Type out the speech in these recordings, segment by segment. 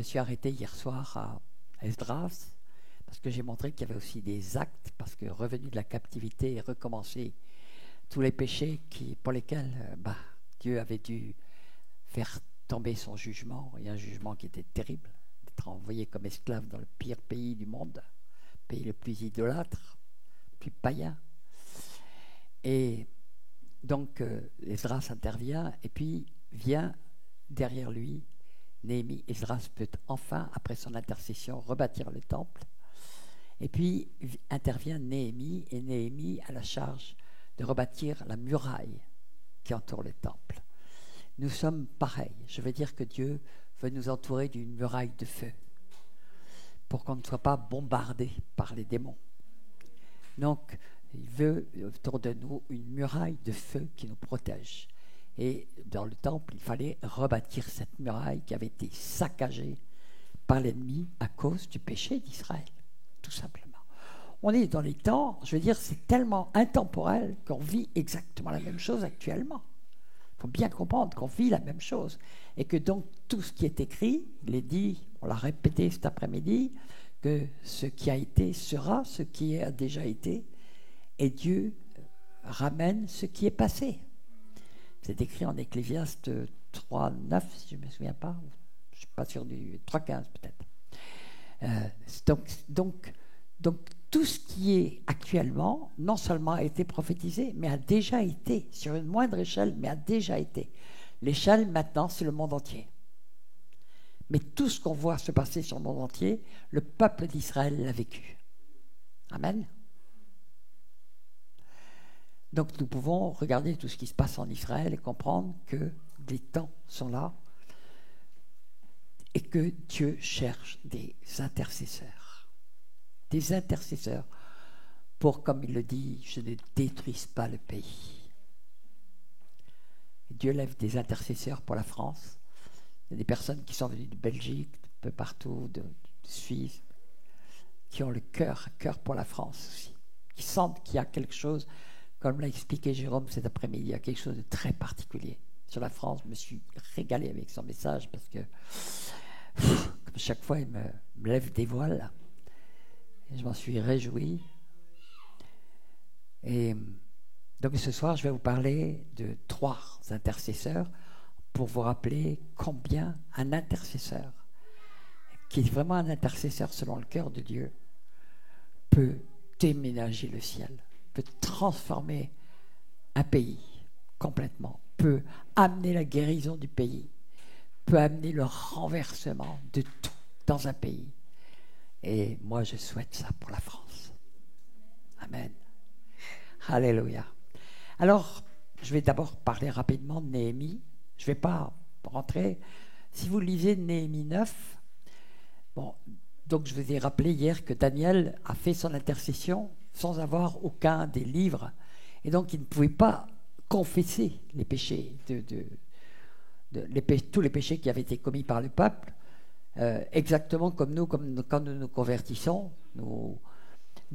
suis arrêté hier soir à Esdras, parce que j'ai montré qu'il y avait aussi des actes, parce que revenu de la captivité et recommencer tous les péchés pour lesquels Dieu avait dû faire tomber son jugement, et un jugement qui était terrible, d'être envoyé comme esclave dans le pire pays du monde, le pays le plus idolâtre, le plus païen. Et donc Esdras intervient, et puis vient derrière lui Néhémie. Esdras peut enfin, après son intercession, rebâtir le temple. Et puis intervient Néhémie, et Néhémie a la charge de rebâtir la muraille qui entoure le temple. Nous sommes pareils. Je veux dire que Dieu veut nous entourer d'une muraille de feu pour qu'on ne soit pas bombardé par les démons. Donc, il veut autour de nous une muraille de feu qui nous protège. Et dans le temple, il fallait rebâtir cette muraille qui avait été saccagée par l'ennemi à cause du péché d'Israël, tout simplement. On est dans les temps, je veux dire, c'est tellement intemporel qu'on vit exactement la même chose actuellement. Il faut bien comprendre qu'on vit la même chose. Et que donc, tout ce qui est écrit, il est dit, on l'a répété cet après-midi, que ce qui a été sera ce qui a déjà été, et Dieu ramène ce qui est passé. C'est écrit en Ecclésiaste 3.9, si je ne me souviens pas, je ne suis pas sûr du 3.15 peut-être. Donc, tout ce qui est actuellement, non seulement a été prophétisé, mais a déjà été, sur une moindre échelle, mais a déjà été. L'échelle, maintenant, c'est le monde entier. Mais tout ce qu'on voit se passer sur le monde entier, le peuple d'Israël l'a vécu. Amen. Donc nous pouvons regarder tout ce qui se passe en Israël et comprendre que les temps sont là et que Dieu cherche des intercesseurs. Des intercesseurs pour, comme il le dit, je ne détruise pas le pays. Et Dieu lève des intercesseurs pour la France. Il y a des personnes qui sont venues de Belgique, de peu partout, de Suisse, qui ont le cœur pour la France aussi, qui sentent qu'il y a quelque chose, comme l'a expliqué Jérôme cet après-midi, il y a quelque chose de très particulier sur la France. Je me suis régalé avec son message parce que, comme chaque fois, il me lève des voiles. Et je m'en suis réjoui. Et donc ce soir, je vais vous parler de 3 intercesseurs pour vous rappeler combien un intercesseur, qui est vraiment un intercesseur selon le cœur de Dieu, peut déménager le ciel, peut transformer un pays complètement, peut amener la guérison du pays, peut amener le renversement de tout dans un pays. Et moi, je souhaite ça pour la France. Amen. Alléluia. Alors, je vais d'abord parler rapidement de Néhémie. Je ne vais pas rentrer. Si vous lisez Néhémie 9, donc je vous ai rappelé hier que Daniel a fait son intercession sans avoir aucun des livres. Et donc, il ne pouvait pas confesser les péchés, tous les péchés qui avaient été commis par le peuple. Exactement comme nous, quand nous nous convertissons, nous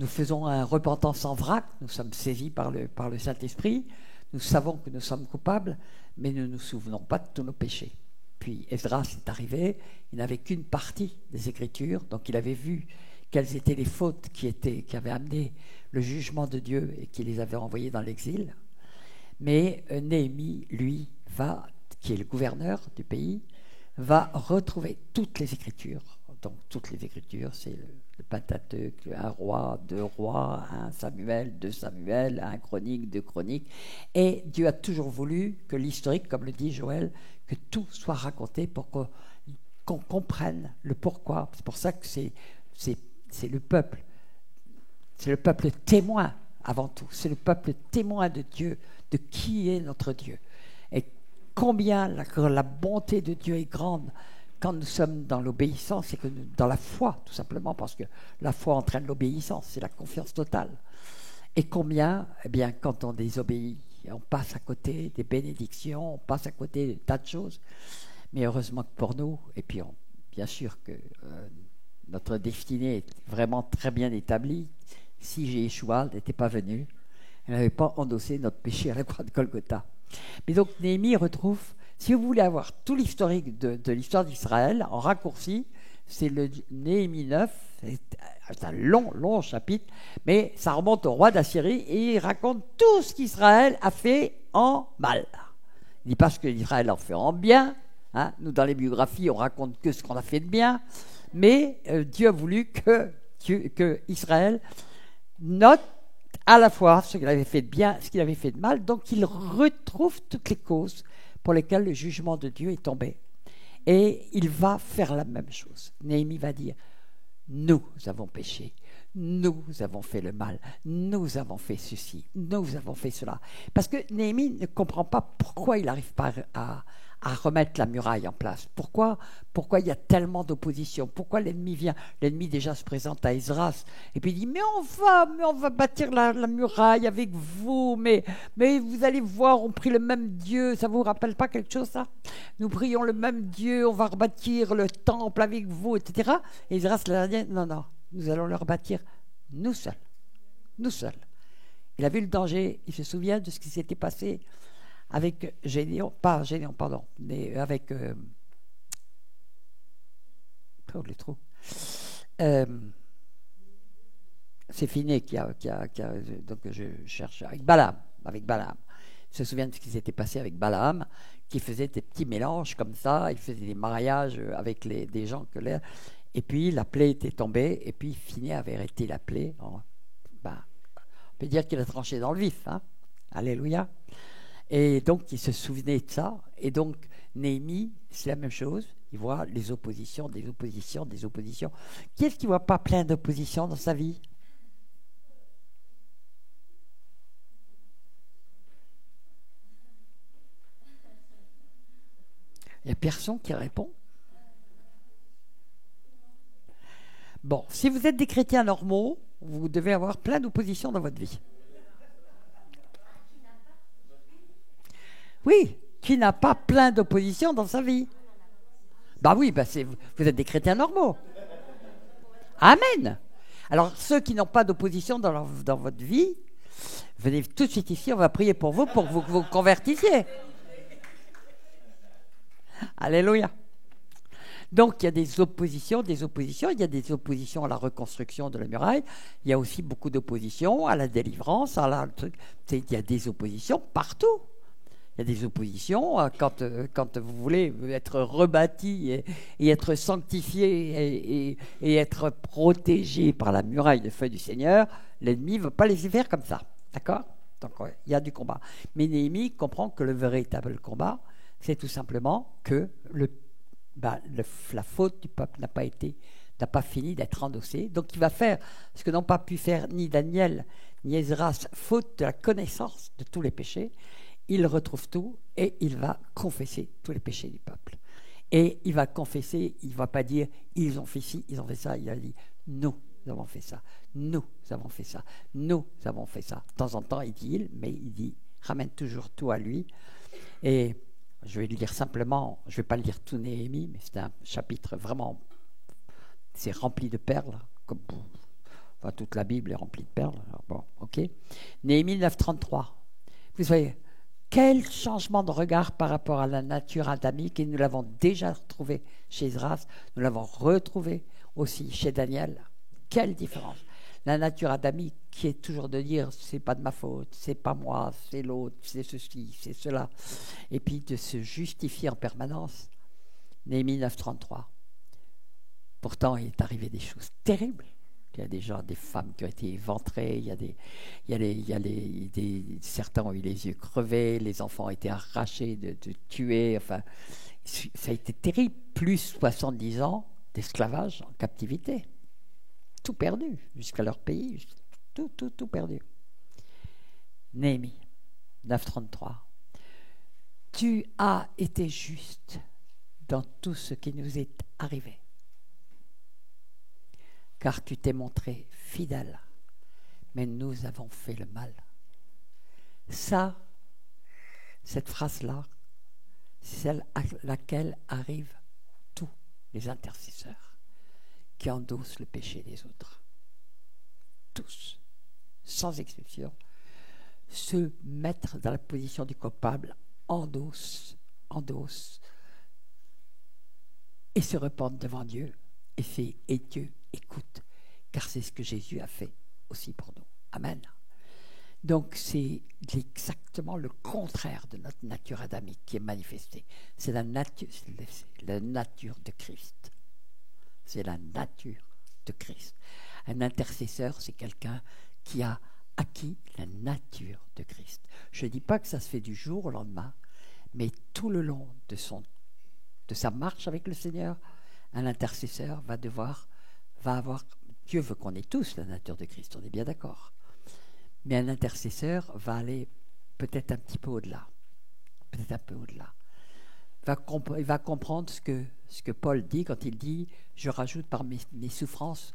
faisons un repentance en vrac, nous sommes saisis par le Saint-Esprit, nous savons que nous sommes coupables, mais nous ne nous souvenons pas de tous nos péchés. Puis Esdras est arrivé, il n'avait qu'une partie des Écritures, donc il avait vu quelles étaient les fautes qui avaient amené le jugement de Dieu et qui les avait envoyés dans l'exil. Mais Néhémie, lui, qui est le gouverneur du pays, va retrouver toutes les Écritures. Donc toutes les Écritures, c'est le Pentateuque, 1 roi, 2 rois, 1 Samuel, 2 Samuel, 1 chronique, 2 chroniques. Et Dieu a toujours voulu que l'historique, comme le dit Joël, que tout soit raconté pour qu'on comprenne le pourquoi. C'est pour ça que c'est le peuple. C'est le peuple témoin avant tout. C'est le peuple témoin de Dieu, de qui est notre Dieu. Et combien la bonté de Dieu est grande quand nous sommes dans l'obéissance et que dans la foi, tout simplement, parce que la foi entraîne l'obéissance, c'est la confiance totale. Et combien, quand on désobéit, on passe à côté des bénédictions, on passe à côté de tas de choses. Mais heureusement que pour nous, et puis bien sûr que notre destinée est vraiment très bien établie. Si Yeshua n'était pas venu, elle n'avait pas endossé notre péché à la croix de Golgotha. Mais donc Néhémie retrouve, si vous voulez avoir tout l'historique de l'histoire d'Israël en raccourci, c'est le Néhémie 9, c'est un long chapitre, mais ça remonte au roi d'Assyrie et il raconte tout ce qu'Israël a fait en mal. Il dit pas ce qu'Israël a fait en bien, hein. Nous dans les biographies on raconte que ce qu'on a fait de bien, mais Dieu a voulu que Israël note à la fois ce qu'il avait fait de bien, ce qu'il avait fait de mal, donc il retrouve toutes les causes pour lesquelles le jugement de Dieu est tombé. Et il va faire la même chose. Néhémie va dire, nous avons péché, nous avons fait le mal, nous avons fait ceci, nous avons fait cela. Parce que Néhémie ne comprend pas pourquoi il n'arrive pas à remettre la muraille en place. Pourquoi il y a tellement d'opposition? Pourquoi l'ennemi vient? L'ennemi déjà se présente à Esdras et puis il dit mais on va bâtir la muraille avec vous, mais vous allez voir, on prie le même Dieu. Ça vous rappelle pas quelque chose, ça? Nous prions le même Dieu, on va rebâtir le temple avec vous, etc. Et Esdras leur dit non, nous allons le rebâtir nous seuls. Il a vu le danger, il se souvient de ce qui s'était passé avec Gédéon, mais avec les trous. C'est Finé qui a donc je cherche avec Balaam. Il se souvient de ce qui s'était passé avec Balaam, qui faisait des petits mélanges comme ça, il faisait des mariages avec des gens et puis la plaie était tombée, et puis Finé avait arrêté la plaie. On peut dire qu'il a tranché dans le vif, hein. Alléluia. Et donc, il se souvenait de ça. Et donc, Néhémie, c'est la même chose. Il voit des oppositions. Qui est-ce qui ne voit pas plein d'oppositions dans sa vie? Il n'y a personne qui répond. Bon, si vous êtes des chrétiens normaux, vous devez avoir plein d'oppositions dans votre vie. Oui, qui n'a pas plein d'opposition dans sa vie? Oui, vous êtes des chrétiens normaux. Amen. Alors, ceux qui n'ont pas d'opposition dans votre vie, venez tout de suite ici, on va prier pour vous que vous convertissiez. Alléluia. Donc, il y a des oppositions. Il y a des oppositions à la reconstruction de la muraille. Il y a aussi beaucoup d'oppositions à la délivrance. Il y a des oppositions partout. Il y a des oppositions quand vous voulez être rebâti et être sanctifié et être protégé par la muraille de feu du Seigneur. L'ennemi ne veut pas laisser faire comme ça. D'accord? Donc, il y a du combat. Mais Néhémie comprend que le véritable combat, c'est tout simplement que la faute du peuple n'a pas fini d'être endossée. Donc, il va faire ce que n'ont pas pu faire ni Daniel ni Esdras, faute de la connaissance de tous les péchés. Il retrouve tout et il va confesser tous les péchés du peuple. Et il va confesser, il ne va pas dire « ils ont fait ci, ils ont fait ça », il a dit « nous avons fait ça, nous avons fait ça, nous avons fait ça ». De temps en temps, il dit « il », mais il dit « ramène toujours tout à lui ». Et je vais le lire simplement, je ne vais pas lire tout Néhémie, mais c'est un chapitre vraiment, c'est rempli de perles, comme toute la Bible est remplie de perles. Alors bon, ok. Néhémie 9,33. Vous voyez, quel changement de regard par rapport à la nature adamique, et nous l'avons déjà retrouvé chez Esdras, nous l'avons retrouvé aussi chez Daniel. Quelle différence! La nature adamique qui est toujours de dire c'est pas de ma faute, c'est pas moi, c'est l'autre, c'est ceci, c'est cela, et puis de se justifier en permanence. Néhémie 9,33. Pourtant, il est arrivé des choses terribles. Il y a des gens, des femmes qui ont été éventrées, certains ont eu les yeux crevés, les enfants ont été arrachés, de tués, enfin, ça a été terrible, plus 70 ans d'esclavage en captivité. Tout perdu, jusqu'à leur pays, tout perdu. Néhémie 9,33. Tu as été juste dans tout ce qui nous est arrivé, car tu t'es montré fidèle, mais nous avons fait le mal. Cette phrase-là, c'est celle à laquelle arrivent tous les intercesseurs qui endossent le péché des autres. Tous, sans exception, se mettre dans la position du coupable, endossent, et se repentent devant Dieu et Dieu écoute, car c'est ce que Jésus a fait aussi pour nous. Amen. Donc c'est exactement le contraire de notre nature adamique qui est manifestée. C'est la nature de Christ. C'est la nature de Christ. Un intercesseur, c'est quelqu'un qui a acquis la nature de Christ. Je ne dis pas que ça se fait du jour au lendemain, mais tout le long de sa marche avec le Seigneur, un intercesseur va avoir, Dieu veut qu'on ait tous la nature de Christ, on est bien d'accord. Mais un intercesseur va aller peut-être un petit peu au-delà. Peut-être un peu au-delà. Il va comprendre ce que Paul dit quand il dit « Je rajoute par mes souffrances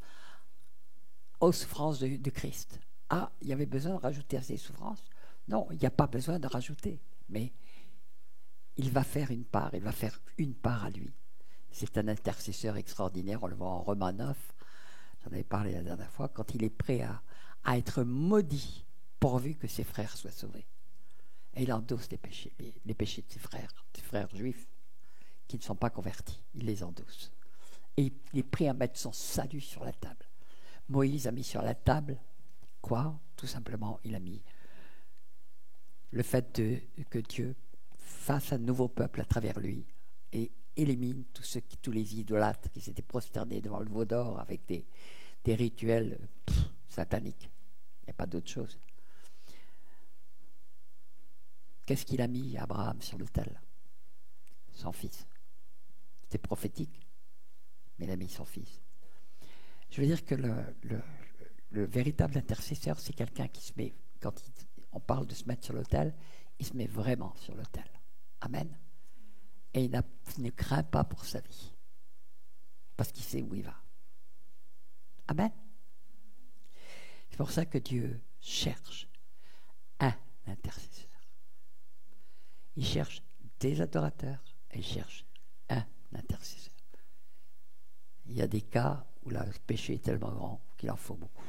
aux souffrances de Christ ». Ah, il y avait besoin de rajouter à ses souffrances? Non, il n'y a pas besoin de rajouter. Mais il va faire une part à lui. C'est un intercesseur extraordinaire, on le voit en Romains 9, j'en avais parlé la dernière fois, quand il est prêt à être maudit pourvu que ses frères soient sauvés. Et il endosse les péchés de ses frères juifs qui ne sont pas convertis, il les endosse. Et il est prêt à mettre son salut sur la table. Moïse a mis sur la table quoi? Tout simplement, il a mis le fait que Dieu fasse un nouveau peuple à travers lui et élimine tous les idolâtres qui s'étaient prosternés devant le veau d'or avec des rituels sataniques. Il n'y a pas d'autre chose. Qu'est-ce qu'il a mis Abraham sur l'autel? Son fils. C'était prophétique, mais il a mis son fils. Je veux dire que le véritable intercesseur, c'est quelqu'un qui se met, quand on parle de se mettre sur l'autel, il se met vraiment sur l'autel. Amen. Et il ne craint pas pour sa vie, parce qu'il sait où il va. Amen. C'est pour ça que Dieu cherche un intercesseur. Il cherche des adorateurs et il cherche un intercesseur. Il y a des cas où le péché est tellement grand qu'il en faut beaucoup.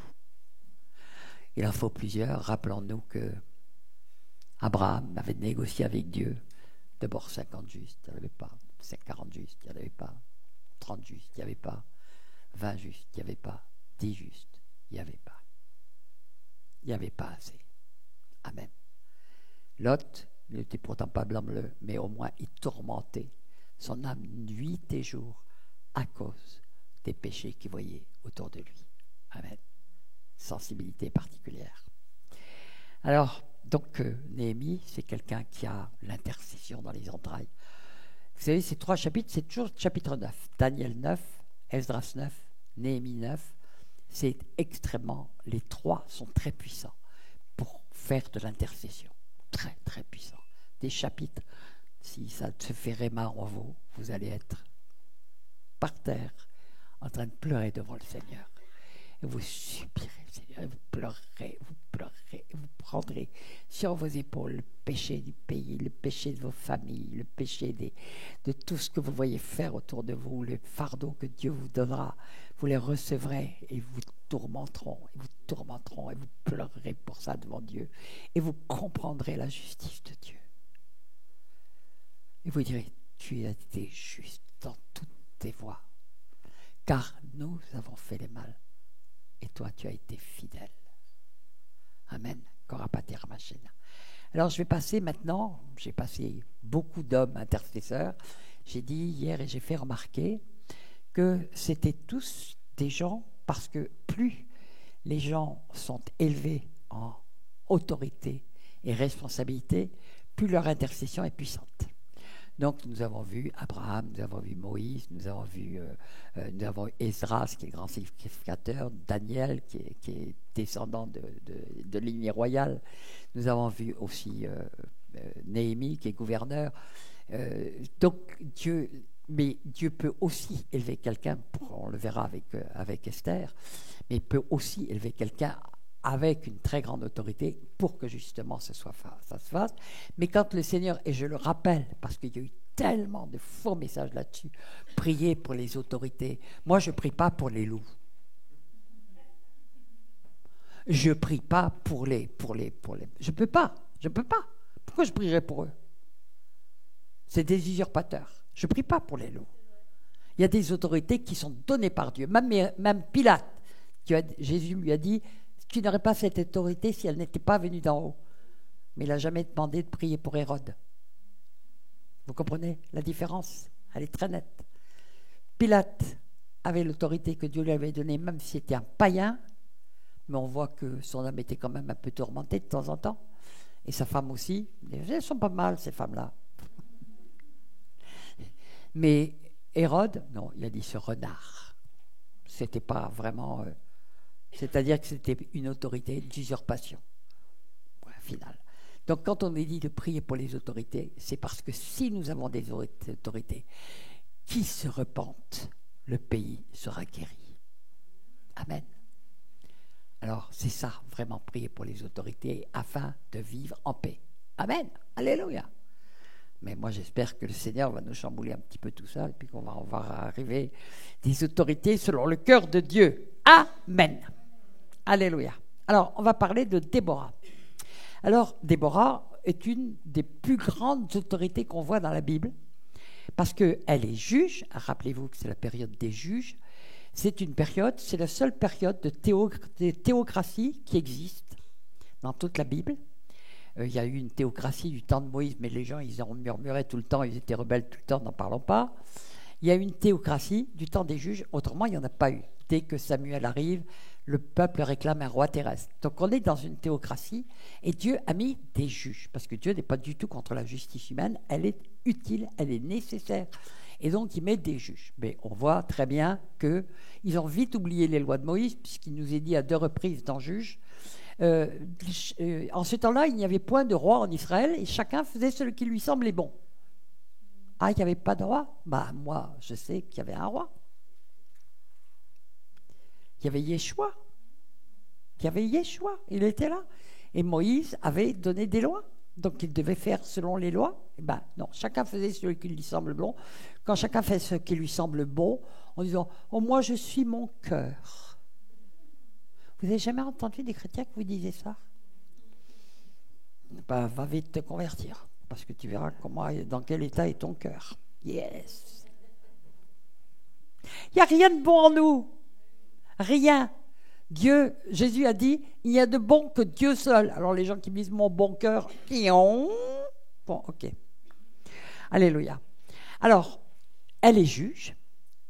Il en faut plusieurs. Rappelons-nous que Abraham avait négocié avec Dieu. D'abord 50 justes, il n'y en avait pas. 40 justes, il n'y en avait pas. 30 justes, il n'y avait pas. 20 justes, il n'y avait pas. 10 justes, il n'y avait pas. Il n'y avait pas assez. Amen. Lot, il n'était pourtant pas blâmeux, mais au moins il tourmentait son âme nuit et jour à cause des péchés qu'il voyait autour de lui. Amen. Sensibilité particulière. Alors, donc, Néhémie, c'est quelqu'un qui a l'intercession dans les entrailles. Vous savez, ces 3 chapitres, c'est toujours chapitre 9. Daniel 9, Esdras 9, Néhémie 9. C'est extrêmement, les 3 sont très puissants pour faire de l'intercession. Très, très puissants. Des chapitres, si ça se fait réma en vous, vous allez être par terre, en train de pleurer devant le Seigneur. Et vous supplierez le Seigneur, et vous pleurerez, vous prendrez sur vos épaules le péché du pays, le péché de vos familles, le péché de tout ce que vous voyez faire autour de vous, le fardeau que Dieu vous donnera. Vous les recevrez et vous tourmenteront, et vous pleurerez pour ça devant Dieu. Et vous comprendrez la justice de Dieu. Et vous direz, tu as été juste dans toutes tes voies, car nous avons fait les mal. Et toi, tu as été fidèle. Amen. Alors, je vais passer maintenant, j'ai passé beaucoup d'hommes intercesseurs. J'ai dit hier et j'ai fait remarquer que c'était tous des gens, parce que plus les gens sont élevés en autorité et responsabilité, plus leur intercession est puissante. Donc, nous avons vu Abraham, nous avons vu Moïse, nous avons vu Esdras, qui est grand sacrificateur, Daniel, qui est descendant de lignée royale. Nous avons vu aussi Néhémie, qui est gouverneur. Donc, Dieu peut aussi élever quelqu'un, on le verra avec Esther, mais il peut aussi élever quelqu'un avec une très grande autorité pour que justement ça se fasse. Mais quand le Seigneur, et je le rappelle, parce qu'il y a eu tellement de faux messages là-dessus, priez pour les autorités. Moi, je ne prie pas pour les loups. Je ne prie pas pour les... Je ne peux pas. Pourquoi je prierais pour eux? C'est des usurpateurs. Je ne prie pas pour les loups. Il y a des autorités qui sont données par Dieu. Même Pilate, Jésus lui a dit, tu n'aurais pas cette autorité si elle n'était pas venue d'en haut. Mais il n'a jamais demandé de prier pour Hérode. Vous comprenez la différence? Elle est très nette. Pilate avait l'autorité que Dieu lui avait donnée, même si c'était un païen, mais on voit que son âme était quand même un peu tourmentée de temps en temps. Et sa femme aussi. Elles sont pas mal, ces femmes-là. Mais Hérode, non, il a dit ce renard. C'était pas vraiment... c'est-à-dire que c'était une autorité d'usurpation. Point final. Donc quand on est dit de prier pour les autorités, c'est parce que si nous avons des autorités qui se repentent, le pays sera guéri. Amen. Alors c'est ça, vraiment prier pour les autorités afin de vivre en paix. Amen. Alléluia. Mais moi j'espère que le Seigneur va nous chambouler un petit peu tout ça et puis qu'on va arriver des autorités selon le cœur de Dieu. Amen. Alléluia. Alors on va parler de Déborah. Alors, Déborah est une des plus grandes autorités qu'on voit dans la Bible parce qu'elle est juge. Rappelez-vous que c'est la période des juges. C'est la seule période de théocratie qui existe dans toute la Bible. Il y a eu une théocratie du temps de Moïse, mais les gens, ils en murmuraient tout le temps, ils étaient rebelles tout le temps, n'en parlons pas. Il y a eu une théocratie du temps des juges, autrement, il n'y en a pas eu. Dès que Samuel arrive, le peuple réclame un roi terrestre. Donc on est dans une théocratie et Dieu a mis des juges, parce que Dieu n'est pas du tout contre la justice humaine, elle est utile, elle est nécessaire. Et donc il met des juges. Mais on voit très bien qu'ils ont vite oublié les lois de Moïse, puisqu'il nous est dit à 2 reprises dans Juges. En ce temps-là, il n'y avait point de roi en Israël et chacun faisait ce qui lui semblait bon. Ah, il n'y avait pas de roi? Moi, je sais qu'il y avait un roi. Il y avait Yeshua. Il était là. Et Moïse avait donné des lois. Donc il devait faire selon les lois. Non, chacun faisait ce qui lui semble bon. Quand chacun fait ce qui lui semble bon, en disant « Oh, moi je suis mon cœur ». Vous n'avez jamais entendu des chrétiens qui vous disaient ça? Va vite te convertir, parce que tu verras dans quel état est ton cœur. Yes. Il n'y a rien de bon en nous. Rien. Jésus a dit, il n'y a de bon que Dieu seul. Alors les gens qui me disent mon bon cœur, bon, ok. Alléluia. Alors, elle est juge,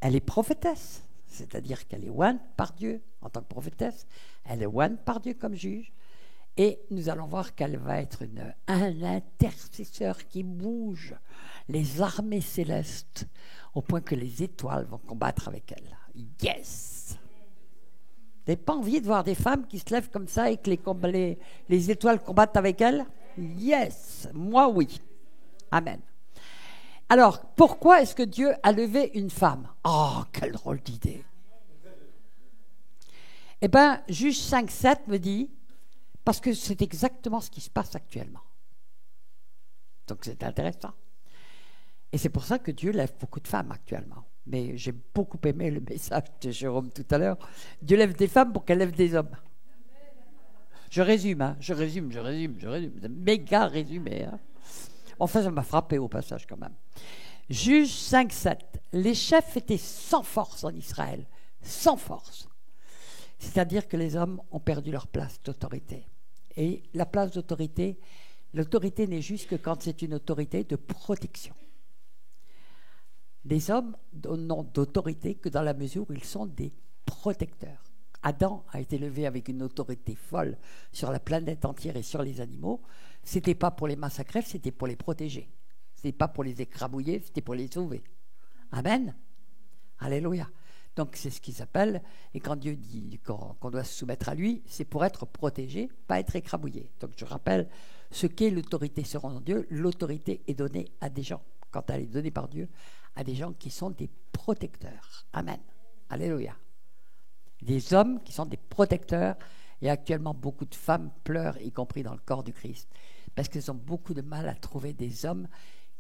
elle est prophétesse, c'est-à-dire qu'elle est ointe par Dieu en tant que prophétesse, elle est ointe par Dieu comme juge, et nous allons voir qu'elle va être un intercesseur qui bouge les armées célestes au point que les étoiles vont combattre avec elle. Yes! Vous n'avez pas envie de voir des femmes qui se lèvent comme ça et que les étoiles combattent avec elles? Yes! Moi, oui. Amen. Alors, pourquoi est-ce que Dieu a levé une femme? Oh, quelle drôle d'idée! Eh bien, Juge 5,7 me dit, parce que c'est exactement ce qui se passe actuellement. Donc c'est intéressant. Et c'est pour ça que Dieu lève beaucoup de femmes actuellement. Mais j'ai beaucoup aimé le message de Jérôme tout à l'heure. Dieu lève des femmes pour qu'elles lèvent des hommes. Je résume. Méga résumé. Enfin, ça m'a frappé au passage quand même. Juge 5,7. Les chefs étaient sans force en Israël. Sans force. C'est-à-dire que les hommes ont perdu leur place d'autorité. Et la place d'autorité, l'autorité n'est juste que quand c'est une autorité de protection. Les hommes n'ont d'autorité que dans la mesure où ils sont des protecteurs. Adam a été levé avec une autorité folle sur la planète entière et sur les animaux. Ce n'était pas pour les massacrer, c'était pour les protéger. Ce n'était pas pour les écrabouiller, c'était pour les sauver. Amen. Alléluia. Donc c'est ce qui s'appelle, et quand Dieu dit qu'on doit se soumettre à lui, c'est pour être protégé, pas être écrabouillé. Donc je rappelle ce qu'est l'autorité selon Dieu. L'autorité est donnée à des gens, quand elle est donnée par Dieu, à des gens qui sont des protecteurs. Amen. Alléluia. Des hommes qui sont des protecteurs, et actuellement beaucoup de femmes pleurent, y compris dans le corps du Christ, parce qu'elles ont beaucoup de mal à trouver des hommes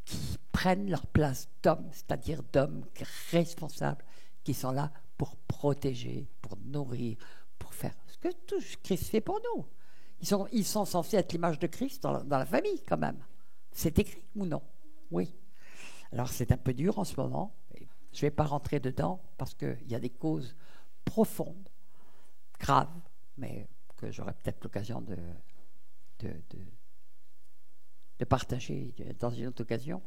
qui prennent leur place d'hommes, c'est-à-dire d'hommes responsables, qui sont là pour protéger, pour nourrir, pour faire ce que tout Christ fait pour nous. Ils sont censés être l'image de Christ dans la famille, quand même. C'est écrit ou non? Oui. Alors, c'est un peu dur en ce moment. Je ne vais pas rentrer dedans parce qu'il y a des causes profondes, graves, mais que j'aurai peut-être l'occasion de partager dans une autre occasion.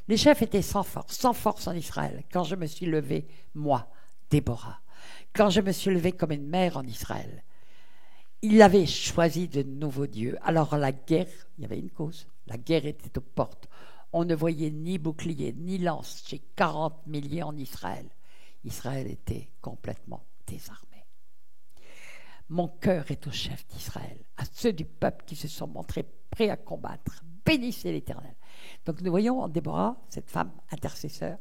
Les chefs étaient sans force en Israël. Quand je me suis levée, moi, Déborah, quand je me suis levée comme une mère en Israël, il avait choisi de nouveaux dieux. Alors la guerre, il y avait une cause, la guerre était aux portes. On ne voyait ni bouclier, ni lance chez 40 milliers en Israël. Israël était complètement désarmé. Mon cœur est aux chefs d'Israël, à ceux du peuple qui se sont montrés prêts à combattre. Bénissez l'Éternel. Donc nous voyons en Déborah, cette femme intercesseur,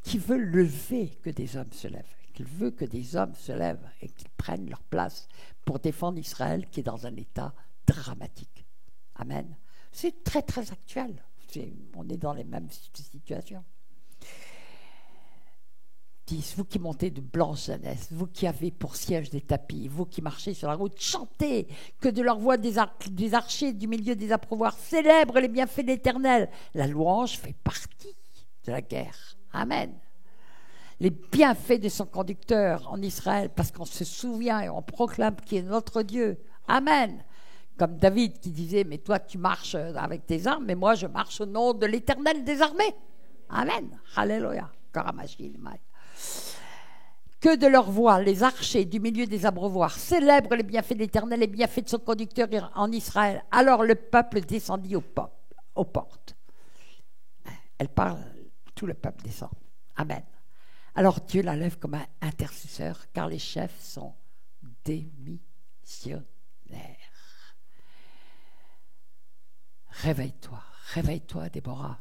qui veut lever que des hommes se lèvent, qui veut que des hommes se lèvent et qu'ils prennent leur place pour défendre Israël qui est dans un état dramatique. Amen. C'est très très actuel. On est dans les mêmes situations. Vous qui montez de Blanche-Jeunesse, vous qui avez pour siège des tapis, vous qui marchez sur la route, chantez que de leur voix des archers du milieu des abreuvoirs célèbrent les bienfaits de l'Éternel. La louange fait partie de la guerre. Amen. Les bienfaits de son conducteur en Israël, parce qu'on se souvient et on proclame qu'il est notre Dieu. Amen. Comme David qui disait, mais toi tu marches avec tes armes, mais moi je marche au nom de l'Éternel des armées. Amen. Alléluia. Que de leur voix, les archers du milieu des abreuvoirs célèbrent les bienfaits de l'Éternel, les bienfaits de son conducteur en Israël. Alors le peuple descendit aux portes. Elle parle, tout le peuple descend. Amen. Alors Dieu la lève comme un intercesseur, car les chefs sont démissionnaires. Réveille-toi, réveille-toi, Déborah.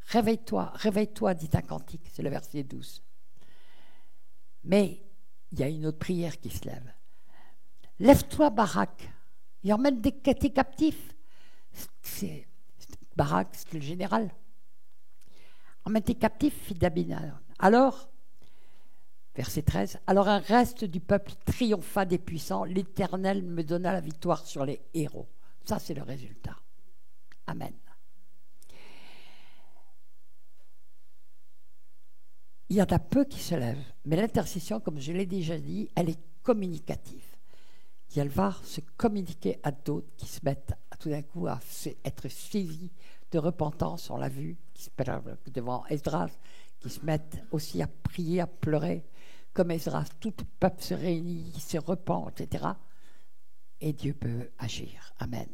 Réveille-toi, réveille-toi, dit un cantique, c'est le verset 12. Mais il y a une autre prière qui se lève. Lève-toi, Barak, et emmène tes captifs. Barak, c'est le général. Emmène tes captifs, fils d'Abinadab. Alors, verset 13, alors un reste du peuple triompha des puissants, l'Éternel me donna la victoire sur les héros. Ça, c'est le résultat. Amen. Il y en a peu qui se lèvent, mais l'intercession, comme je l'ai déjà dit, elle est communicative. Et elle va se communiquer à d'autres qui se mettent tout d'un coup à être saisis de repentance, on l'a vu, qui se mettent devant Esdras, qui se mettent aussi à prier, à pleurer, comme Esdras, tout le peuple se réunit, se repent, etc. Et Dieu peut agir. Amen.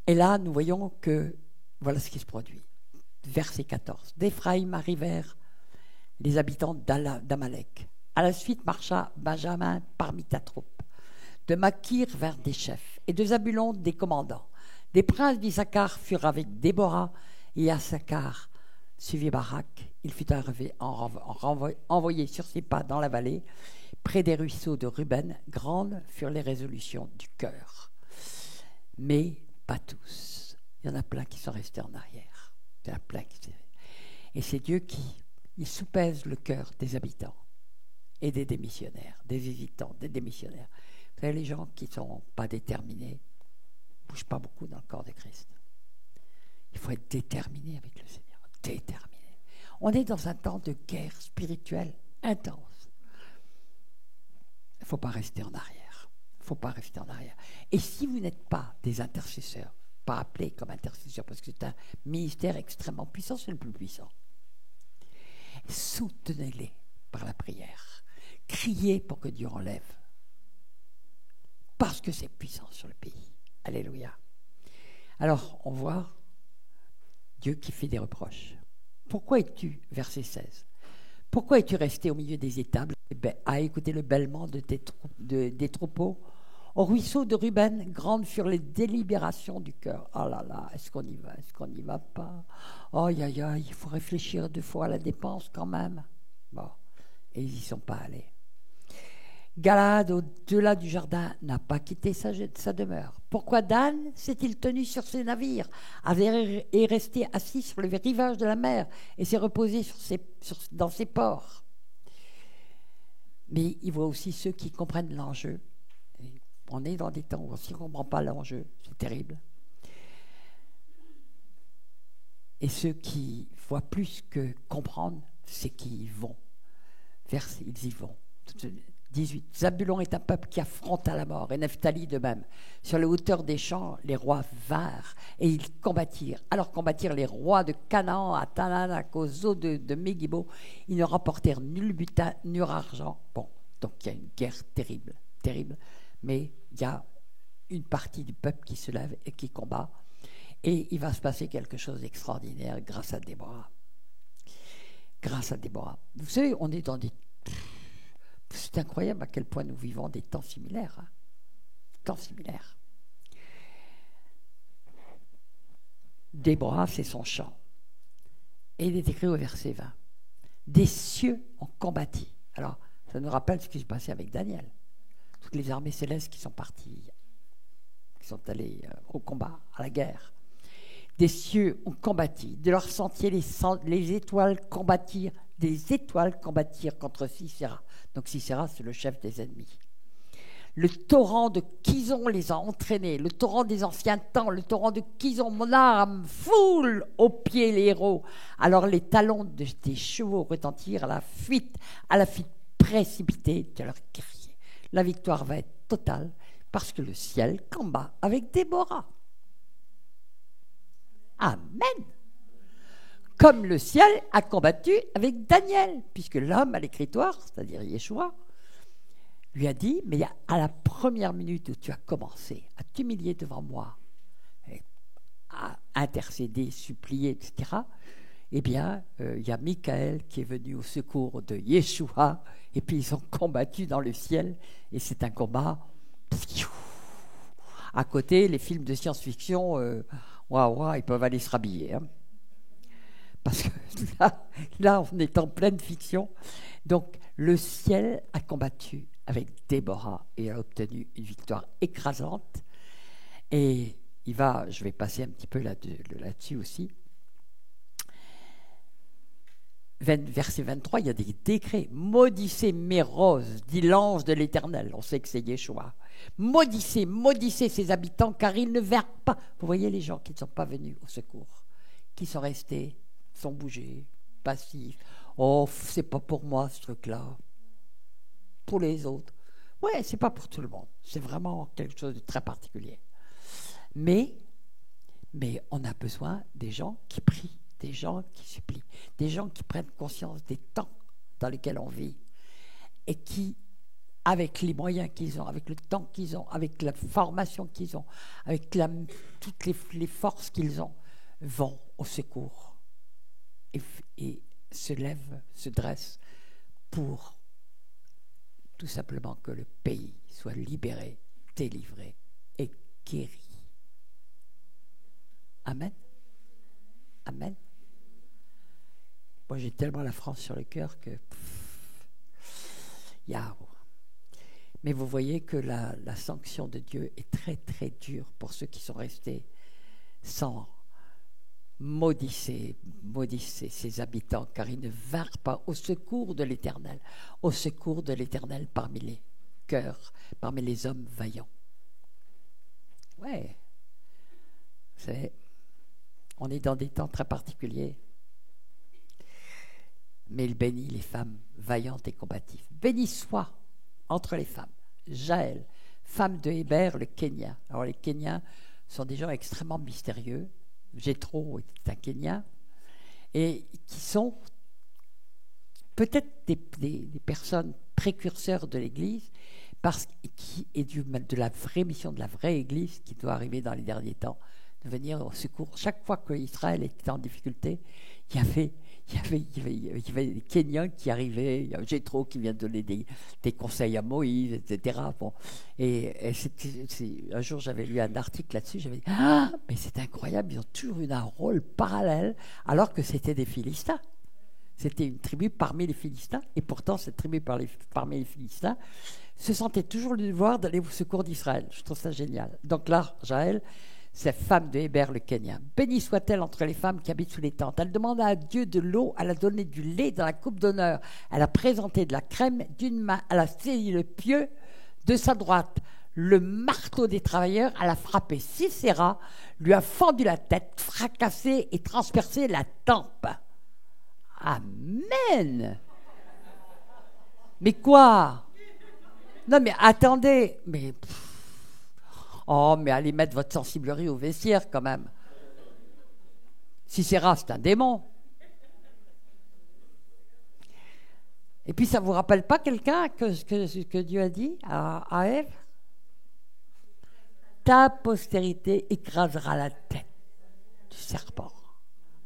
Et là, nous voyons que voilà ce qui se produit. Verset 14. D'Éphraïm arrivèrent les habitants d'Amalek. À la suite marcha Benjamin parmi ta troupe. De Makir vinrent des chefs, et de Zabulon des commandants. Des princes d'Issachar furent avec Déborah, et Issachar suivit Barak. Il fut envoyé sur ses pas dans la vallée, près des ruisseaux de Ruben. Grandes furent les résolutions du cœur. Mais pas tous. Il y en a plein qui sont restés en arrière. Il y en a plein qui... Et c'est Dieu qui il soupèse le cœur des habitants et des démissionnaires, des hésitants, des démissionnaires. Vous savez, les gens qui ne sont pas déterminés ne bougent pas beaucoup dans le corps de Christ. Il faut être déterminé avec le Seigneur. Déterminé. On est dans un temps de guerre spirituelle intense. Il ne faut pas rester en arrière. Il ne faut pas rester en arrière. Et si vous n'êtes pas des intercesseurs, pas appelés comme intercesseurs, parce que c'est un ministère extrêmement puissant, c'est le plus puissant, soutenez-les par la prière. Criez pour que Dieu enlève. Parce que c'est puissant sur le pays. Alléluia. Alors, on voit Dieu qui fait des reproches. Pourquoi es-tu, verset 16, pourquoi es-tu resté au milieu des étables à écouter le bêlement des troupeaux? Au ruisseau de Ruben, grandes furent les délibérations du cœur. Oh là là, est-ce qu'on y va? Est-ce qu'on n'y va pas? Oh, il faut réfléchir 2 fois à la dépense quand même. Bon, et ils n'y sont pas allés. Galaad, au-delà du jardin, n'a pas quitté sa demeure. Pourquoi Dan s'est-il tenu sur ses navires et resté assis sur le rivage de la mer et s'est reposé dans ses ports? Mais il voit aussi ceux qui comprennent l'enjeu. On est dans des temps où on ne comprend pas l'enjeu. C'est terrible. Et ceux qui voient plus que comprendre, c'est qu'ils y vont. Ils y vont. 18. Zabulon est un peuple qui affronta la mort, et Nephtali de même. Sur les hauteurs des champs, les rois vinrent, et ils combattirent. Alors combattirent les rois de Canaan, à Tananak, aux eaux de Megiddo. Ils ne remportèrent nul butin, nul argent. Bon, donc il y a une guerre terrible, terrible. Mais il y a une partie du peuple qui se lève et qui combat. Et il va se passer quelque chose d'extraordinaire grâce à Déborah. Grâce à Déborah. Vous savez, on est dans des... C'est incroyable à quel point nous vivons des temps similaires. Hein. Temps similaires. Déborah, c'est son chant. Et il est écrit au verset 20. Des cieux ont combattu. Alors, ça nous rappelle ce qui s'est passé avec Daniel. Toutes les armées célestes qui sont parties, qui sont allées au combat, à la guerre. Des cieux ont combattu. De leur sentier, les étoiles combattirent. Des étoiles combattirent contre Sisera. Donc Sisera, c'est le chef des ennemis. Le torrent de Kison les a entraînés. Le torrent des anciens temps, le torrent de Kison, mon âme foule aux pieds les héros. Alors les talons des chevaux retentirent à la fuite précipitée de leurs guerriers. La victoire va être totale parce que le ciel combat avec Déborah. Amen. Comme le ciel a combattu avec Daniel, puisque l'homme à l'écritoire, c'est-à-dire Yeshua, lui a dit, mais à la première minute où tu as commencé à t'humilier devant moi, à intercéder, supplier, etc., eh bien, il y a Michael qui est venu au secours de Yeshua, et puis ils ont combattu dans le ciel, et c'est un combat... À côté, les films de science-fiction, ils peuvent aller se rhabiller. Hein. Parce que là, on est en pleine fiction. Donc, le ciel a combattu avec Déborah et a obtenu une victoire écrasante. Et je vais passer un petit peu là-dessus aussi. Verset 23, il y a des décrets. Maudissez mes roses, dit l'ange de l'Éternel. On sait que c'est Yeshua. Maudissez ses habitants, car ils ne vinrent pas. Vous voyez les gens qui ne sont pas venus au secours, qui sont restés, sont bougés, passifs. Oh, c'est pas pour moi ce truc-là. Pour les autres. Ouais, c'est pas pour tout le monde. C'est vraiment quelque chose de très particulier. Mais on a besoin des gens qui prient, des gens qui supplient, des gens qui prennent conscience des temps dans lesquels on vit et qui, avec les moyens qu'ils ont, avec le temps qu'ils ont, avec la formation qu'ils ont, avec toutes les forces qu'ils ont, vont au secours et se lèvent, se dressent pour tout simplement que le pays soit libéré, délivré et guéri. Amen. Amen. Moi, j'ai tellement la France sur le cœur que... Mais vous voyez que la sanction de Dieu est très, très dure pour ceux qui sont restés sans maudissez ses habitants, car ils ne vinrent pas au secours de l'Éternel, parmi les cœurs, parmi les hommes vaillants. Ouais. On est dans des temps très particuliers. Mais il bénit les femmes vaillantes et combatives. Béni soit entre les femmes Jaël, femme de Héber, le Kénien. Alors les Kéniens sont des gens extrêmement mystérieux. Jéthro est un Kénien. Et qui sont peut-être des personnes précurseurs de l'Église, qui est de la vraie mission de la vraie Église qui doit arriver dans les derniers temps, de venir au secours. Chaque fois qu'Israël était en difficulté, il y avait des Kenyans qui arrivaient, il y avait Jéthro qui vient donner des conseils à Moïse, etc. Bon. Et un jour, j'avais lu un article là-dessus, j'avais dit « Ah, mais c'est incroyable, ils ont toujours eu un rôle parallèle, alors que c'était des Philistins. » C'était une tribu parmi les Philistins, et pourtant, cette tribu parmi les Philistins se sentait toujours le devoir d'aller au secours d'Israël. Je trouve ça génial. Donc là, Jaël, c'est femme de Héber le Kénien. Bénie soit-elle entre les femmes qui habitent sous les tentes. Elle demanda à Dieu de l'eau, elle a donné du lait dans la coupe d'honneur. Elle a présenté de la crème d'une main, elle a saisi le pieu de sa droite. le marteau des travailleurs, elle a frappé Sisera, lui a fendu la tête, fracassé et transpercé la tempe. Amen. Mais quoi? Non mais attendez, mais... Oh, mais allez mettre votre sensiblerie au vestiaire quand même. Sisera, c'est un démon. Et puis ça ne vous rappelle pas quelqu'un que Dieu a dit à Ève? Ta postérité écrasera la tête du serpent.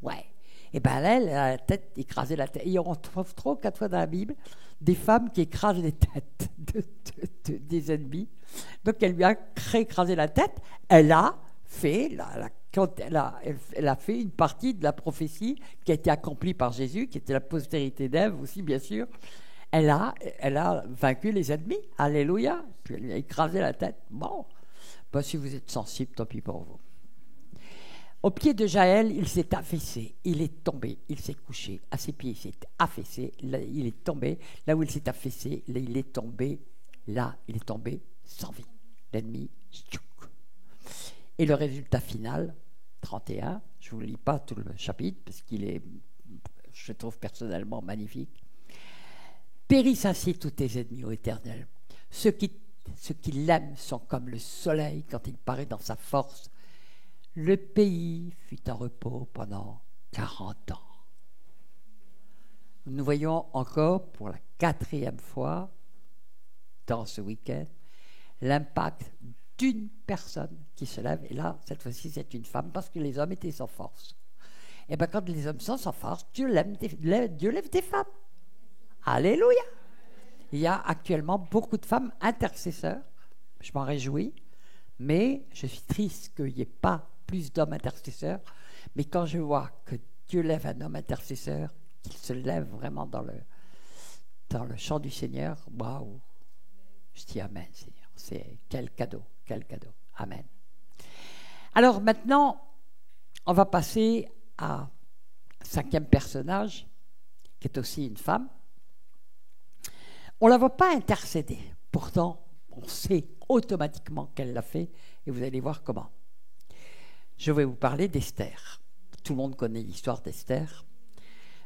Ouais. Et bien elle a la tête écrasée la tête. Et on trouve 3 ou 4 fois dans la Bible des femmes qui écrasent les têtes des ennemis. Donc elle lui a écrasé la tête. Elle a fait elle a fait une partie de la prophétie qui a été accomplie par Jésus, qui était la postérité d'Ève aussi, bien sûr. Elle a vaincu les ennemis. Alléluia. Puis elle lui a écrasé la tête. Bon, ben, si vous êtes sensible, tant pis pour vous. Au pied de Jaël, il s'est affaissé, il est tombé, il s'est couché. À ses pieds, il s'est affaissé, là, il est tombé. Là où il s'est affaissé, là, il est tombé. Là, il est tombé sans vie. L'ennemi, tchouk. Et le résultat final, 31, je ne vous lis pas tout le chapitre, parce qu'il est, je trouve personnellement magnifique. Périssent ainsi tous tes ennemis, ô Éternel. Ceux qui l'aiment sont comme le soleil quand il paraît dans sa force. Le pays fut en repos pendant 40 ans. Nous voyons encore pour la 4e fois dans ce week-end l'impact d'une personne qui se lève. Et là, cette fois-ci, c'est une femme parce que les hommes étaient sans force. Et bien, quand les hommes sont sans force, Dieu lève des femmes. Alléluia! Il y a actuellement beaucoup de femmes intercesseurs. Je m'en réjouis. Mais je suis triste qu'il n'y ait pas plus d'hommes intercesseurs. Mais quand je vois que Dieu lève un homme intercesseur, qu'il se lève vraiment dans le champ du Seigneur, waouh! Je dis Amen, Seigneur. C'est quel cadeau, quel cadeau. Amen. Alors maintenant, on va passer à 5e personnage, qui est aussi une femme. On ne la voit pas intercéder. Pourtant, on sait automatiquement qu'elle l'a fait, et vous allez voir comment. Je vais vous parler d'Esther. Tout le monde connaît l'histoire d'Esther.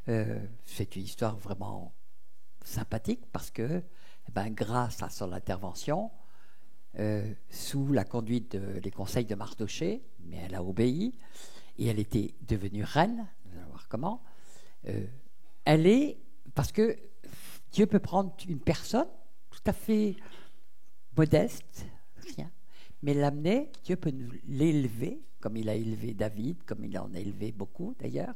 C'est une histoire vraiment sympathique parce que, grâce à son intervention, sous la conduite des conseils de Mardochée, mais elle a obéi, et elle était devenue reine, vous allez voir comment. Parce que Dieu peut prendre une personne tout à fait modeste, rien, mais l'amener, Dieu peut nous l'élever, comme il a élevé David, comme il en a élevé beaucoup d'ailleurs,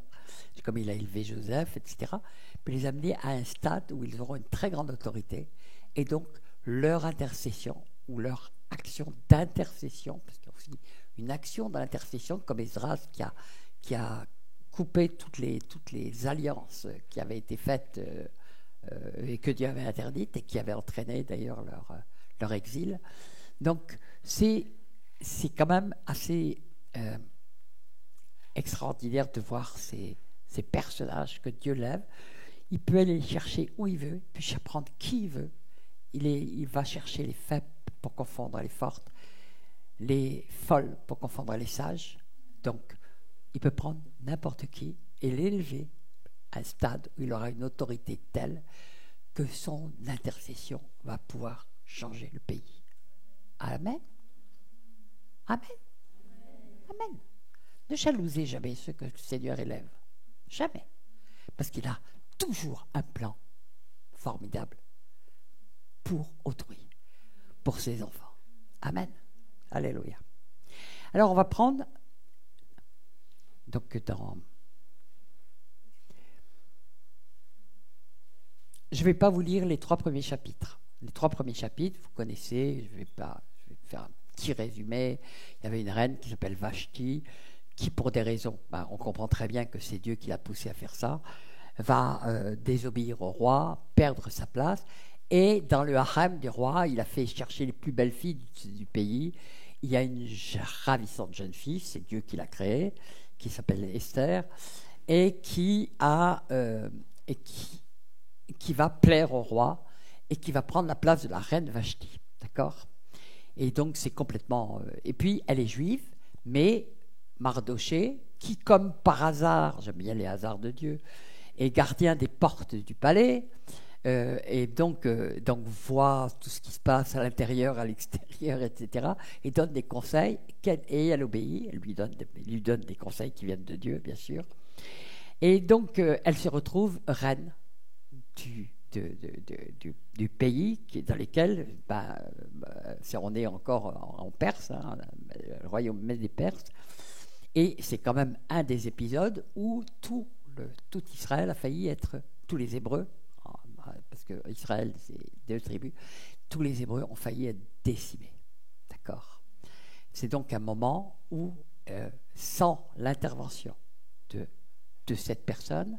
comme il a élevé Joseph, etc., puis les amener à un stade où ils auront une très grande autorité, et donc leur intercession, ou leur action d'intercession, parce qu'il y a aussi une action dans l'intercession, comme Esdras qui a coupé toutes les alliances qui avaient été faites et que Dieu avait interdites, et qui avaient entraîné d'ailleurs leur exil. Donc c'est quand même assez extraordinaire de voir ces personnages que Dieu lève. Il peut aller les chercher où il veut, il peut prendre qui il veut. Il va chercher les faibles pour confondre les fortes, les folles pour confondre les sages. Donc il peut prendre n'importe qui et l'élever à un stade où il aura une autorité telle que son intercession va pouvoir changer le pays. Amen. Amen. Amen. Ne jalousez jamais ceux que le Seigneur élève. Jamais. Parce qu'il a toujours un plan formidable pour autrui, pour ses enfants. Amen. Alléluia. Alors on va prendre donc je ne vais pas vous lire les 3 premiers chapitres. Les 3 premiers chapitres, vous connaissez, je vais faire un petit résumé. Il y avait une reine qui s'appelle Vashti, qui pour des raisons, on comprend très bien que c'est Dieu qui l'a poussée à faire ça, va désobéir au roi, perdre sa place, et dans le harem du roi, il a fait chercher les plus belles filles du pays. Il y a une ravissante jeune fille, c'est Dieu qui l'a créée, qui s'appelle Esther, et qui va plaire au roi et qui va prendre la place de la reine Vashti. D'accord ? Et donc, c'est complètement... et puis, elle est juive, mais Mardochée, qui, comme par hasard, j'aime bien les hasards de Dieu, est gardien des portes du palais, et donc voit tout ce qui se passe à l'intérieur, à l'extérieur, etc., et donne des conseils, et elle obéit, elle lui donne des conseils qui viennent de Dieu, bien sûr. Et donc, elle se retrouve reine du pays dans lequel on est encore en Perse, hein, le royaume des Perses, et c'est quand même un des épisodes où tout Israël a failli être, tous les Hébreux, parce que Israël c'est 2 tribus, tous les Hébreux ont failli être décimés. D'accord ? C'est donc un moment où, sans l'intervention de cette personne,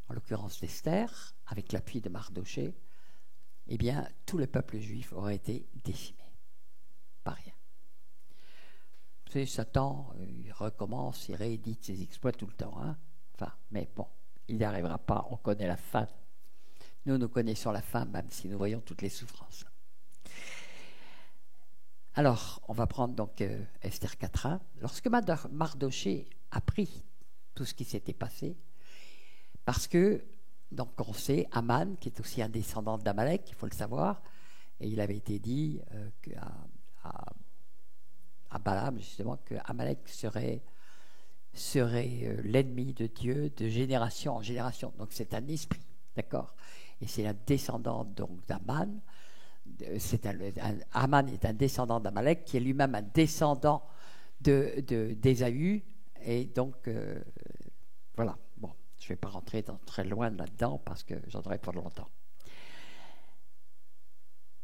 en l'occurrence d'Esther, avec l'appui de Mardochée, eh bien, tout le peuple juif aurait été décimé. Pas rien. Vous savez, Satan, il recommence, il réédite ses exploits tout le temps. Hein. Enfin, mais bon, il n'y arrivera pas, on connaît la fin. Nous connaissons la fin, même si nous voyons toutes les souffrances. Alors, on va prendre donc Esther 4.1. Lorsque Mardochée apprit tout ce qui s'était passé, parce que, donc on sait, Aman, qui est aussi un descendant d'Amalek, il faut le savoir, et il avait été dit à Balaam, justement, que Amalek serait l'ennemi de Dieu de génération en génération. Donc c'est un esprit, d'accord ? Et c'est un descendant donc d'Aman. Aman est un descendant d'Amalek, qui est lui-même un descendant d'Ésaü, et donc voilà. Bon, je ne vais pas rentrer très loin là-dedans parce que j'en aurai pour longtemps.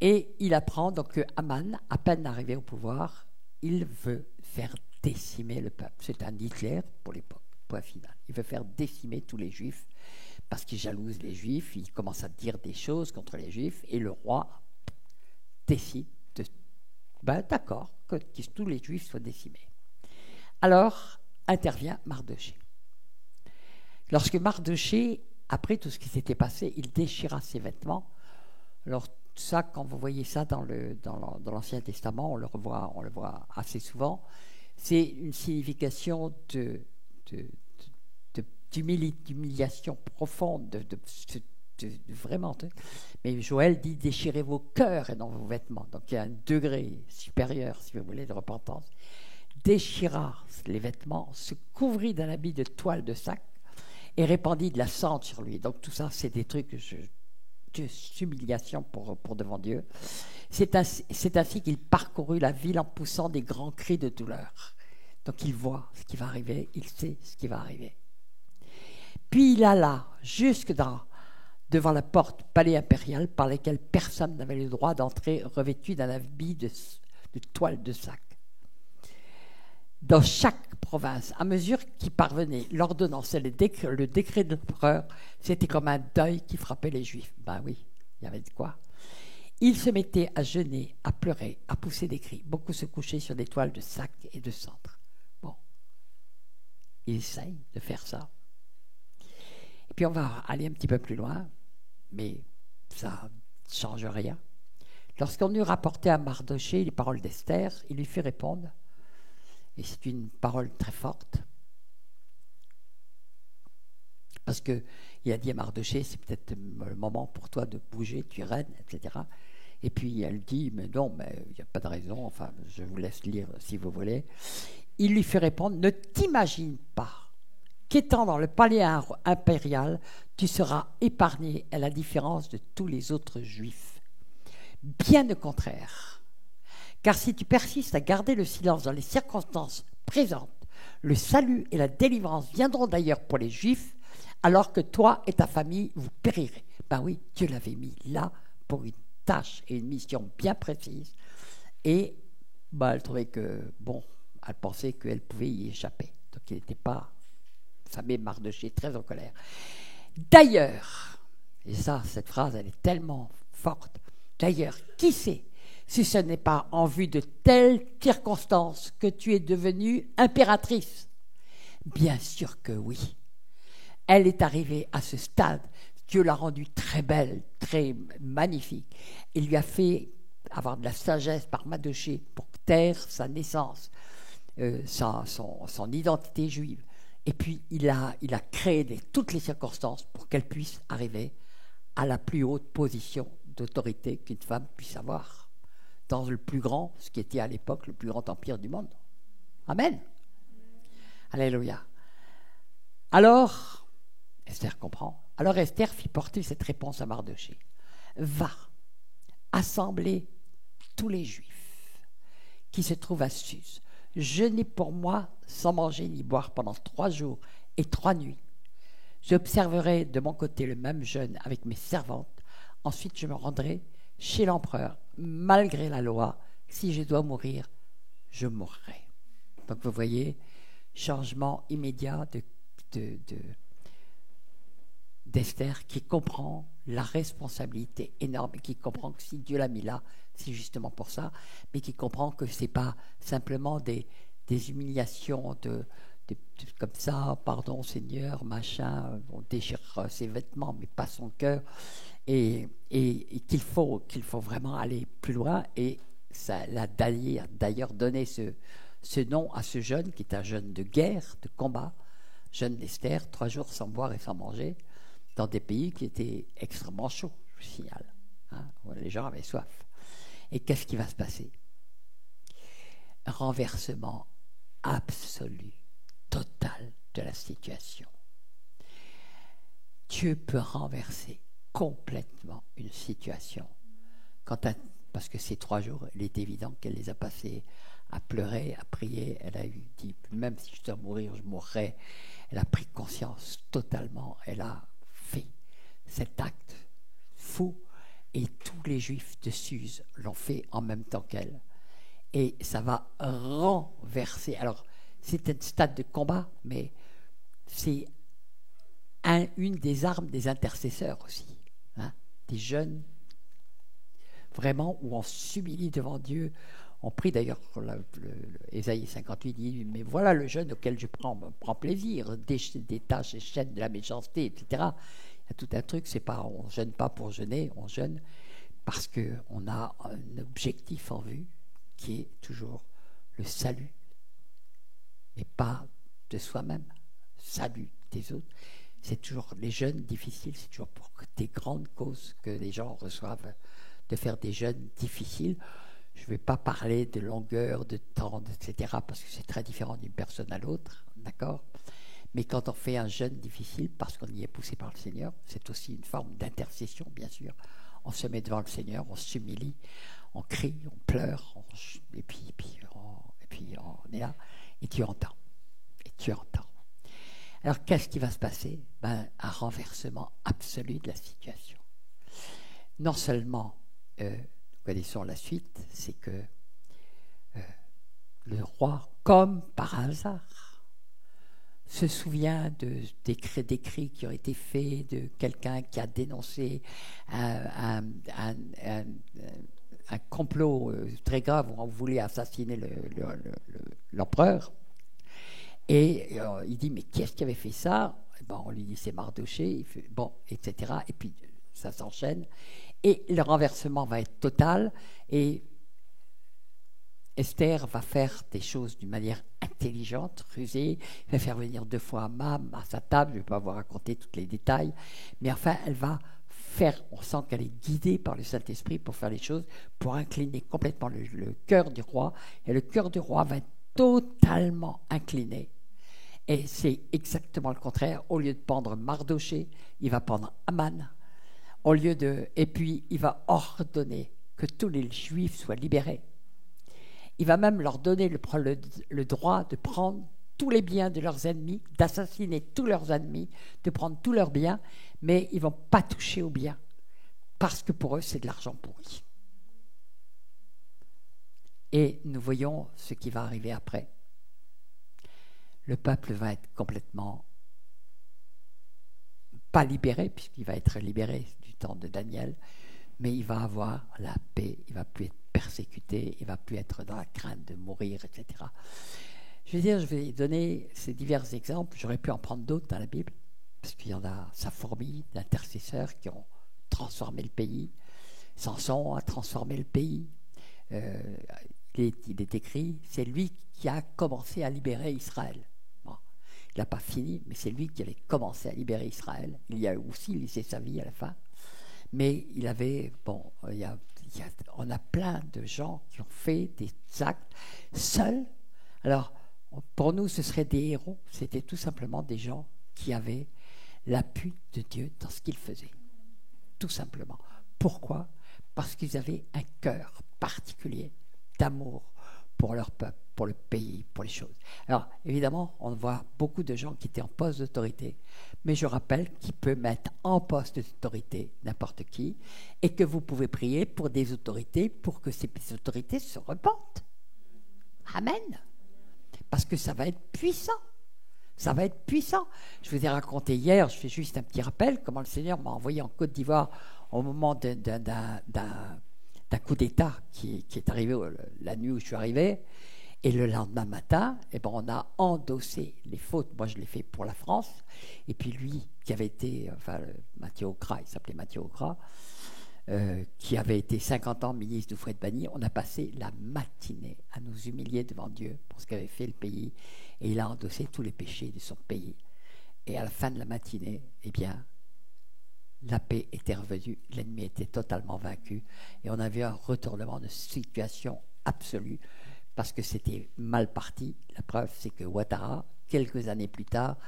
Et il apprend donc que Aman, à peine arrivé au pouvoir, il veut faire décimer le peuple. C'est un Hitler pour l'époque, point final. Il veut faire décimer tous les Juifs parce qu'il jalouse les Juifs, il commence à dire des choses contre les Juifs et le roi décide d'accord, que tous les Juifs soient décimés. Alors intervient Mardochée. Lorsque Mardochée, après tout ce qui s'était passé, il déchira ses vêtements. Alors ça, quand vous voyez ça dans l'Ancien Testament, on le voit assez souvent. C'est une signification d'humiliation profonde, vraiment. Mais Joël dit déchirez vos cœurs et non vos vêtements. Donc il y a un degré supérieur, si vous voulez, de repentance. Déchira les vêtements, se couvrit d'un habit de toile de sac et répandit de la cendre sur lui. Donc tout ça, c'est des trucs de humiliation pour devant Dieu. C'est ainsi qu'il parcourut la ville en poussant des grands cris de douleur. Donc il voit ce qui va arriver, il sait ce qui va arriver. Puis il alla jusque devant la porte palais impérial par laquelle personne n'avait le droit d'entrer revêtu d'un habit de toile de sac. Dans chaque province, à mesure qu'il parvenait, l'ordonnance et le décret de l'empereur, c'était comme un deuil qui frappait les Juifs. Ben oui, il y avait de quoi. Ils se mettaient à jeûner, à pleurer, à pousser des cris. Beaucoup se couchaient sur des toiles de sac et de cendre. Bon, il essaye de faire ça. Et puis on va aller un petit peu plus loin, mais ça ne change rien. Lorsqu'on eut rapporté à Mardochée les paroles d'Esther, il lui fit répondre. Et c'est une parole très forte. Parce qu'il a dit à Mardochée, c'est peut-être le moment pour toi de bouger, tu es reine, etc. Et puis elle dit, mais non, mais il n'y a pas de raison, enfin, je vous laisse lire si vous voulez. Il lui fait répondre, ne t'imagine pas qu'étant dans le palais impérial, tu seras épargné à la différence de tous les autres Juifs. Bien au contraire. Car si tu persistes à garder le silence dans les circonstances présentes, le salut et la délivrance viendront d'ailleurs pour les Juifs, alors que toi et ta famille, vous périrez. Ben oui, Dieu l'avait mis là pour une tâche et une mission bien précise. Et elle trouvait que, elle pensait qu'elle pouvait y échapper. Donc il n'était pas, ça met Mardochée très en colère. D'ailleurs, et ça, cette phrase, elle est tellement forte, d'ailleurs, qui sait si ce n'est pas en vue de telles circonstances que tu es devenue impératrice? Bien sûr que oui. Elle est arrivée à ce stade. Dieu l'a rendue très belle, très magnifique. Il lui a fait avoir de la sagesse par Mardochée pour taire sa naissance, son identité juive. Et puis, il a créé toutes les circonstances pour qu'elle puisse arriver à la plus haute position d'autorité qu'une femme puisse avoir dans le plus grand, ce qui était à l'époque le plus grand empire du monde. Amen. Alléluia. Alors, Esther comprend. Alors Esther fit porter cette réponse à Mardochée. Va, assembler tous les Juifs qui se trouvent à Suse. Jeûnez pour moi sans manger ni boire pendant 3 jours et 3 nuits. J'observerai de mon côté le même jeûne avec mes servantes. Ensuite, je me rendrai chez l'empereur. Malgré la loi, si je dois mourir, je mourrai. Donc vous voyez, changement immédiat d'Esther qui comprend la responsabilité énorme et qui comprend que si Dieu l'a mis là, c'est justement pour ça, mais qui comprend que ce n'est pas simplement des humiliations comme ça, pardon Seigneur, machin, on déchire ses vêtements, mais pas son cœur, et qu'il faut vraiment aller plus loin, et ça l'a d'ailleurs donné ce nom à ce jeûne, qui est un jeûne de guerre, de combat, jeûne d'Esther, 3 jours sans boire et sans manger, dans des pays qui étaient extrêmement chauds, je vous signale. Hein, où les gens avaient soif. Et qu'est-ce qui va se passer? Renversement absolu, total de la situation. Dieu peut renverser complètement une situation. Parce que ces 3 jours, il est évident qu'elle les a passés à pleurer, à prier. Elle a dit, même si je dois mourir, je mourrai. Elle a pris conscience totalement. Elle a fait cet acte fou. Et tous les Juifs de Suse l'ont fait en même temps qu'elle. Et ça va renverser. Alors, c'est un stade de combat, mais c'est une des armes des intercesseurs aussi. Hein, des jeunes, vraiment, où on s'humilie devant Dieu. On prie d'ailleurs, Ésaïe 58 dit, mais voilà le jeûne auquel je prends plaisir, détache les chaînes de la méchanceté, etc. Il y a tout un truc, c'est pas, on ne jeûne pas pour jeûner, on jeûne parce qu'on a un objectif en vue qui est toujours le salut, mais pas de soi-même, salut des autres. C'est toujours les jeûnes difficiles, c'est toujours pour des grandes causes que les gens reçoivent de faire des jeûnes difficiles. Je ne vais pas parler de longueur, de temps, etc., parce que c'est très différent d'une personne à l'autre, d'accord ? Mais quand on fait un jeûne difficile, parce qu'on y est poussé par le Seigneur, c'est aussi une forme d'intercession, bien sûr. On se met devant le Seigneur, on s'humilie, on crie, on pleure, et puis on est là, et Dieu entend. Et Dieu entend. Alors, qu'est-ce qui va se passer ? Un renversement absolu de la situation. Non seulement, nous connaissons la suite, c'est que le roi, comme par hasard, se souvient des cris qui ont été faits, de quelqu'un qui a dénoncé un complot très grave où on voulait assassiner l'empereur. Et il dit, mais qui est-ce qui avait fait ça ? On lui dit, c'est Mardochée, etc. Et puis, ça s'enchaîne. Et le renversement va être total. Et Esther va faire des choses d'une manière intelligente, rusée. Elle va faire venir 2 fois Haman à sa table. Je ne vais pas vous raconter tous les détails. Mais enfin, elle va faire, on sent qu'elle est guidée par le Saint-Esprit pour faire les choses, pour incliner complètement le cœur du roi. Et le cœur du roi va être totalement incliné. Et c'est exactement le contraire. Au lieu de pendre Mardochée, il va pendre Haman. Et puis, il va ordonner que tous les Juifs soient libérés. Il va même leur donner le droit de prendre tous les biens de leurs ennemis, d'assassiner tous leurs ennemis, de prendre tous leurs biens, mais ils ne vont pas toucher aux biens, parce que pour eux, c'est de l'argent pourri. Et nous voyons ce qui va arriver après. Le peuple va être complètement pas libéré, puisqu'il va être libéré du temps de Daniel, mais il va avoir la paix, il ne va plus être persécuté, il ne va plus être dans la crainte de mourir, etc. Je vais donner ces divers exemples. J'aurais pu en prendre d'autres dans la Bible, parce qu'il y en a, ça fourmille d'intercesseurs qui ont transformé le pays. Samson a transformé le pays. il est écrit, c'est lui qui a commencé à libérer Israël. Bon, il n'a pas fini, mais c'est lui qui avait commencé à libérer Israël. Il a aussi laissé sa vie à la fin. Mais il avait, on a plein de gens qui ont fait des actes seuls. Alors, pour nous, ce seraient des héros. C'était tout simplement des gens qui avaient l'appui de Dieu dans ce qu'ils faisaient. Tout simplement. Pourquoi ? Parce qu'ils avaient un cœur particulier d'amour pour leur peuple, pour le pays, pour les choses. Alors, évidemment, on voit beaucoup de gens qui étaient en poste d'autorité, mais je rappelle qu'il peut mettre en poste d'autorité n'importe qui, et que vous pouvez prier pour des autorités pour que ces autorités se repentent. Amen. Parce que ça va être puissant. Ça va être puissant. Je vous ai raconté hier, je fais juste un petit rappel, comment le Seigneur m'a envoyé en Côte d'Ivoire au moment d'un coup d'État qui est arrivé la nuit où je suis arrivé. Et le lendemain matin, on a endossé les fautes. Moi, je l'ai fait pour la France. Et puis lui, qui avait été, Mathieu Okra, il s'appelait Mathieu Okra, qui avait été 50 ans ministre d'Oufouët-Bani, on a passé la matinée à nous humilier devant Dieu pour ce qu'avait fait le pays. Et il a endossé tous les péchés de son pays. Et à la fin de la matinée, la paix était revenue, l'ennemi était totalement vaincu. Et on avait un retournement de situation absolue parce que c'était mal parti. La preuve, c'est que Ouattara, quelques années plus tard,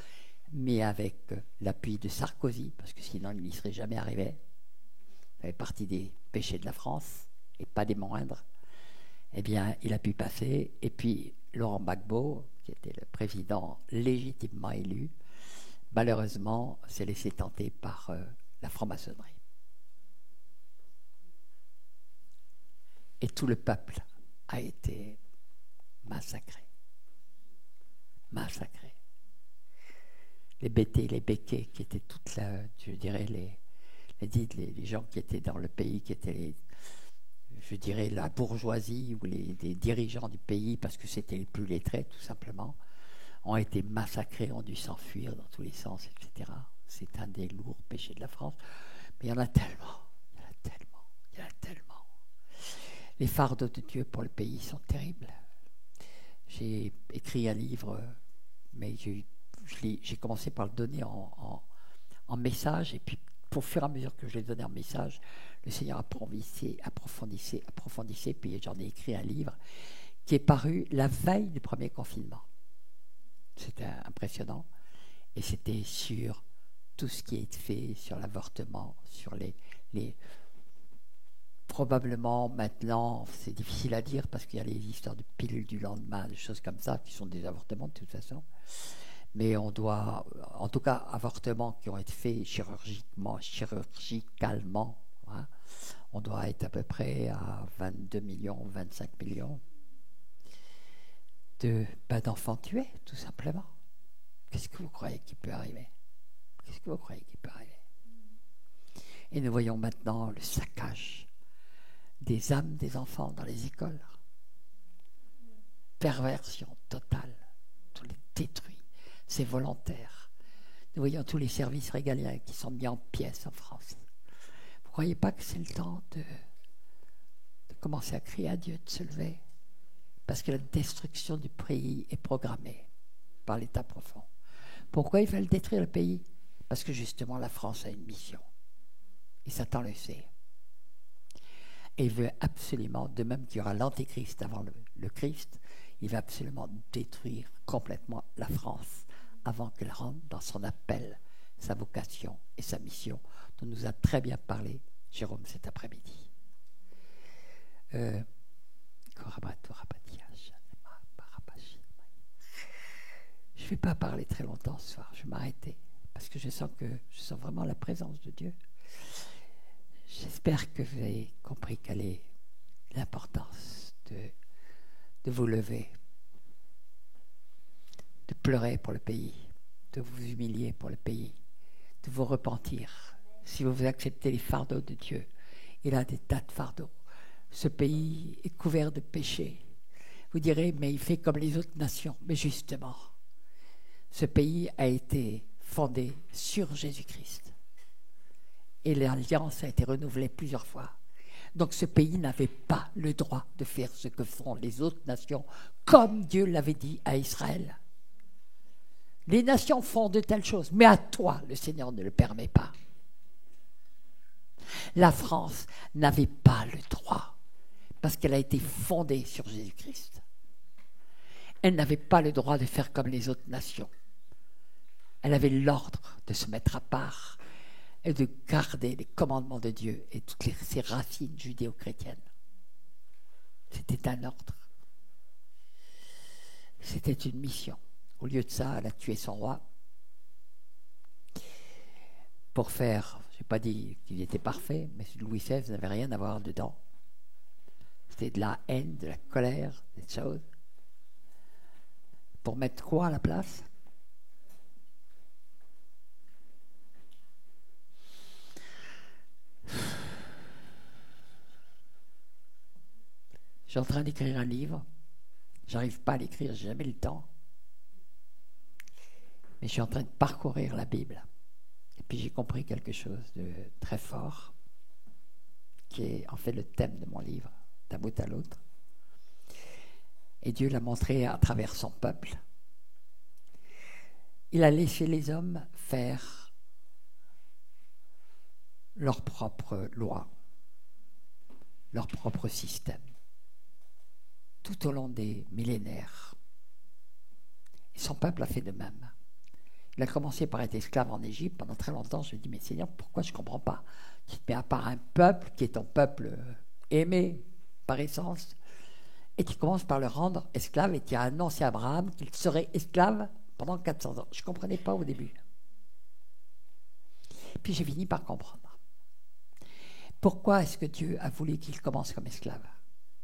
mais avec l'appui de Sarkozy, parce que sinon il n'y serait jamais arrivé, ça fait partie des péchés de la France, et pas des moindres, il a pu passer. Et puis Laurent Gbagbo, qui était le président légitimement élu, malheureusement s'est laissé tenter par la franc-maçonnerie. Et tout le peuple a été massacré. Les bêtés, les béquets, qui étaient toutes là, je dirais, les gens qui étaient dans le pays, qui étaient, je dirais, la bourgeoisie ou les dirigeants du pays, parce que c'était les plus lettrés, tout simplement, ont été massacrés, ont dû s'enfuir dans tous les sens, etc. C'est un des lourds péchés de la France. Mais il y en a tellement. Les fardeaux de Dieu pour le pays sont terribles. J'ai écrit un livre, mais j'ai commencé par le donner en message, et puis pour fur et à mesure que je l'ai donné en message, le Seigneur approfondissait, puis j'en ai écrit un livre qui est paru la veille du premier confinement. C'était impressionnant, et c'était sur tout ce qui est fait, sur l'avortement, sur les probablement maintenant, c'est difficile à dire parce qu'il y a les histoires de pilules du lendemain, des choses comme ça, qui sont des avortements de toute façon. Mais on doit, en tout cas, avortements qui ont été faits chirurgicalement, hein, on doit être à peu près à 22 millions, 25 millions d'enfants tués, tout simplement. Qu'est-ce que vous croyez qui peut arriver ? Et nous voyons maintenant le saccage des âmes des enfants dans les écoles. Perversion totale. Tout les détruit. C'est volontaire. Nous voyons tous les services régaliens qui sont mis en pièces en France. Vous ne croyez pas que c'est le temps de commencer à crier à Dieu, de se lever? Parce que la destruction du pays est programmée par l'État profond. Pourquoi ils veulent détruire le pays? Parce que justement la France a une mission. Et Satan le sait. Et il veut absolument, de même qu'il y aura l'antéchrist avant le Christ, il va absolument détruire complètement la France avant qu'elle rentre dans son appel, sa vocation et sa mission, dont nous a très bien parlé Jérôme cet après-midi. Je ne vais pas parler très longtemps ce soir, je vais m'arrêter, parce que je sens vraiment la présence de Dieu. J'espère que vous avez compris quelle est l'importance de vous lever, de pleurer pour le pays, de vous humilier pour le pays, de vous repentir. Si vous acceptez les fardeaux de Dieu, il a des tas de fardeaux. Ce pays est couvert de péchés. Vous direz, mais il fait comme les autres nations. Mais justement, ce pays a été fondé sur Jésus-Christ. Et l'alliance a été renouvelée plusieurs fois. Donc ce pays n'avait pas le droit de faire ce que font les autres nations, comme Dieu l'avait dit à Israël. Les nations font de telles choses, mais à toi, le Seigneur ne le permet pas. La France n'avait pas le droit, parce qu'elle a été fondée sur Jésus-Christ. Elle n'avait pas le droit de faire comme les autres nations. Elle avait l'ordre de se mettre à part et de garder les commandements de Dieu et toutes ses racines judéo-chrétiennes. C'était un ordre. C'était une mission. Au lieu de ça, elle a tué son roi pour faire, je n'ai pas dit qu'il était parfait, mais Louis XVI n'avait rien à voir dedans. C'était de la haine, de la colère, des choses. Pour mettre quoi à la place ? Je suis en train d'écrire un livre. J'arrive pas à l'écrire, j'ai jamais le temps. Mais je suis en train de parcourir la Bible. Et puis j'ai compris quelque chose de très fort, qui est en fait le thème de mon livre, d'un bout à l'autre. Et Dieu l'a montré à travers son peuple. Il a laissé les hommes faire leur propre loi, leur propre système, tout au long des millénaires. Et son peuple a fait de même. Il a commencé par être esclave en Égypte. Pendant très longtemps, je me dis, mais Seigneur, pourquoi je ne comprends pas ? Tu te mets à part un peuple qui est ton peuple aimé par essence, et tu commences par le rendre esclave, et tu as annoncé à Abraham qu'il serait esclave pendant 400 ans. Je ne comprenais pas au début. Puis j'ai fini par comprendre. Pourquoi est-ce que Dieu a voulu qu'il commence comme esclave ?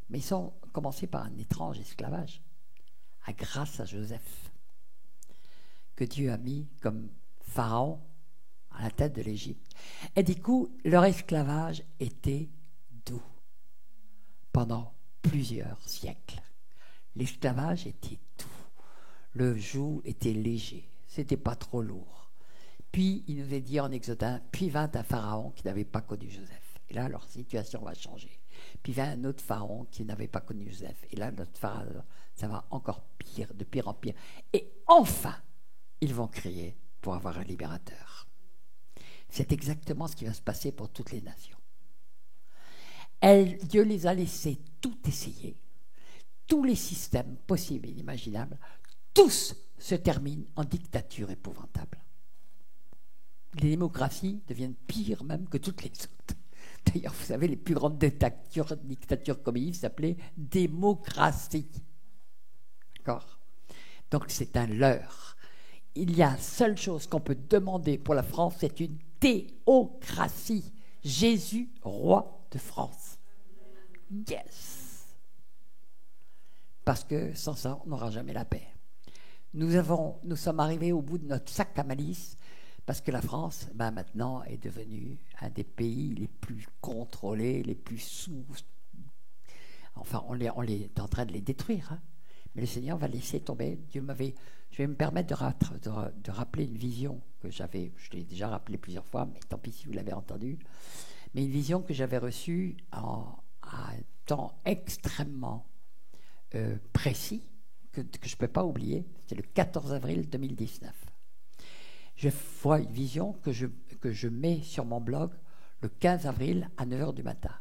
Mais ils ont commencé par un étrange esclavage, grâce à Joseph, que Dieu a mis comme pharaon à la tête de l'Égypte. Et du coup, leur esclavage était doux pendant plusieurs siècles. L'esclavage était doux. Le joug était léger. C'était pas trop lourd. Puis, il nous est dit en Exode 1, puis vint un pharaon qui n'avait pas connu Joseph. Et là, leur situation va changer. Puis vint un autre pharaon qui n'avait pas connu Joseph. Et là, notre pharaon, ça va encore pire, de pire en pire. Et enfin, ils vont crier pour avoir un libérateur. C'est exactement ce qui va se passer pour toutes les nations. Dieu les a laissés tout essayer. Tous les systèmes possibles et inimaginables, tous se terminent en dictature épouvantable. Les démocraties deviennent pires même que toutes les autres. D'ailleurs, vous savez, les plus grandes dictatures communistes s'appelaient démocraties. D'accord ? Donc c'est un leurre. Il y a seule chose qu'on peut demander pour la France, c'est une théocratie. Jésus, roi de France. Yes. Parce que sans ça, on n'aura jamais la paix. Nous sommes arrivés au bout de notre sac à malice, parce que la France, maintenant, est devenue un des pays les plus contrôlés, les plus sous... Enfin, on est en train de les détruire. Hein. Mais le Seigneur va laisser tomber. Je vais me permettre de rappeler une vision que j'avais, je l'ai déjà rappelé plusieurs fois, mais tant pis si vous l'avez entendu, mais une vision que j'avais reçue à un temps extrêmement précis, que je ne peux pas oublier. C'est le 14 avril 2019. Je vois une vision que je mets sur mon blog le 15 avril à 9h du matin.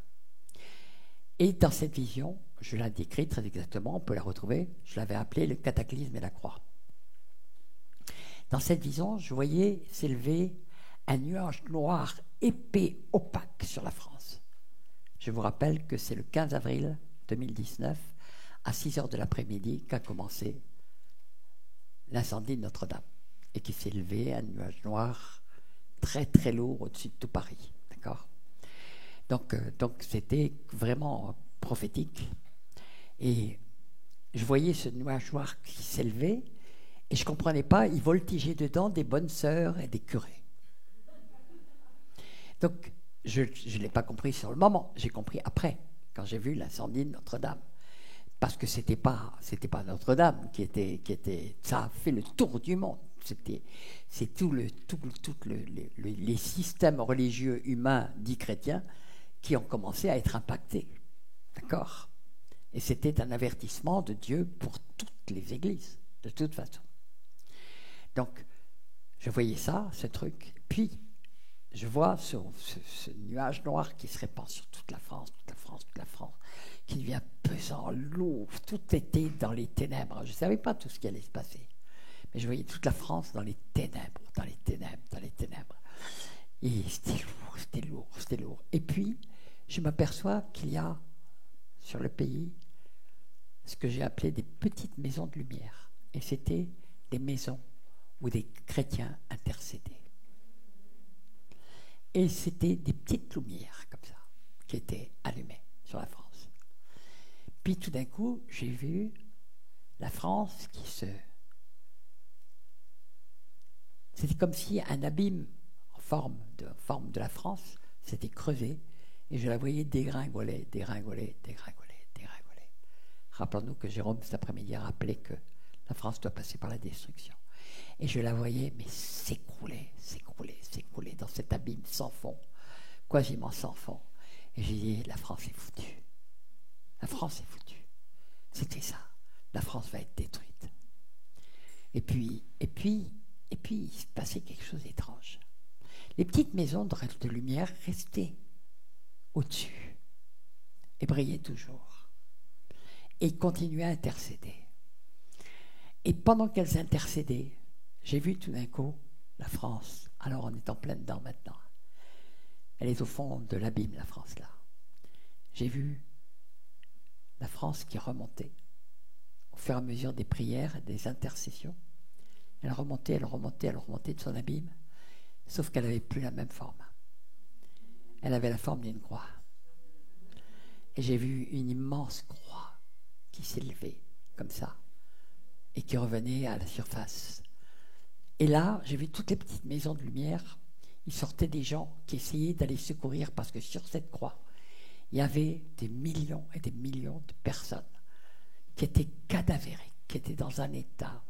Et dans cette vision, je l'ai décrite très exactement, on peut la retrouver, je l'avais appelée le cataclysme et la croix. Dans cette vision, je voyais s'élever un nuage noir, épais, opaque sur la France. Je vous rappelle que c'est le 15 avril 2019, à 6h de l'après-midi, qu'a commencé l'incendie de Notre-Dame. Et qui s'est élevé un nuage noir très très lourd au-dessus de tout Paris. D'accord ? Donc c'était vraiment prophétique. Et je voyais ce nuage noir qui s'élevait et je ne comprenais pas, il voltigeait dedans des bonnes sœurs et des curés. Donc je ne l'ai pas compris sur le moment, j'ai compris après, quand j'ai vu l'incendie de Notre-Dame. Parce que c'était pas Notre-Dame qui était, ça a fait le tour du monde. C'est les systèmes religieux humains dits chrétiens qui ont commencé à être impactés. D'accord ? Et c'était un avertissement de Dieu pour toutes les églises, de toute façon. Donc, je voyais ça, ce truc. Puis, je vois ce nuage noir qui se répand sur toute la France, qui devient pesant, lourd. Tout était dans les ténèbres. Je ne savais pas tout ce qui allait se passer. Mais je voyais toute la France dans les ténèbres, dans les ténèbres, dans les ténèbres. Et c'était lourd. Et puis, je m'aperçois qu'il y a sur le pays ce que j'ai appelé des petites maisons de lumière. Et c'était des maisons où des chrétiens intercédaient. Et c'était des petites lumières comme ça qui étaient allumées sur la France. Puis tout d'un coup, j'ai vu la France qui se... C'était comme si un abîme en forme de la France s'était creusé et je la voyais dégringoler. Rappelons-nous que Jérôme cet après-midi a rappelé que la France doit passer par la destruction. Et je la voyais, mais s'écrouler dans cet abîme sans fond, quasiment sans fond. Et j'ai dit, la France est foutue. La France est foutue. C'était ça. La France va être détruite. Et puis, il se passait quelque chose d'étrange. Les petites maisons de lumière restaient au-dessus et brillaient toujours. Et ils continuaient à intercéder. Et pendant qu'elles intercédaient, j'ai vu tout d'un coup la France. Alors on est en plein dedans maintenant. Elle est au fond de l'abîme, la France, là. J'ai vu la France qui remontait au fur et à mesure des prières, des intercessions. Elle remontait de son abîme, sauf qu'elle n'avait plus la même forme. Elle avait la forme d'une croix. Et j'ai vu une immense croix qui s'élevait comme ça et qui revenait à la surface. Et là, j'ai vu toutes les petites maisons de lumière. Il sortait des gens qui essayaient d'aller secourir parce que sur cette croix, il y avait des millions et des millions de personnes qui étaient cadavériques, qui étaient dans un état,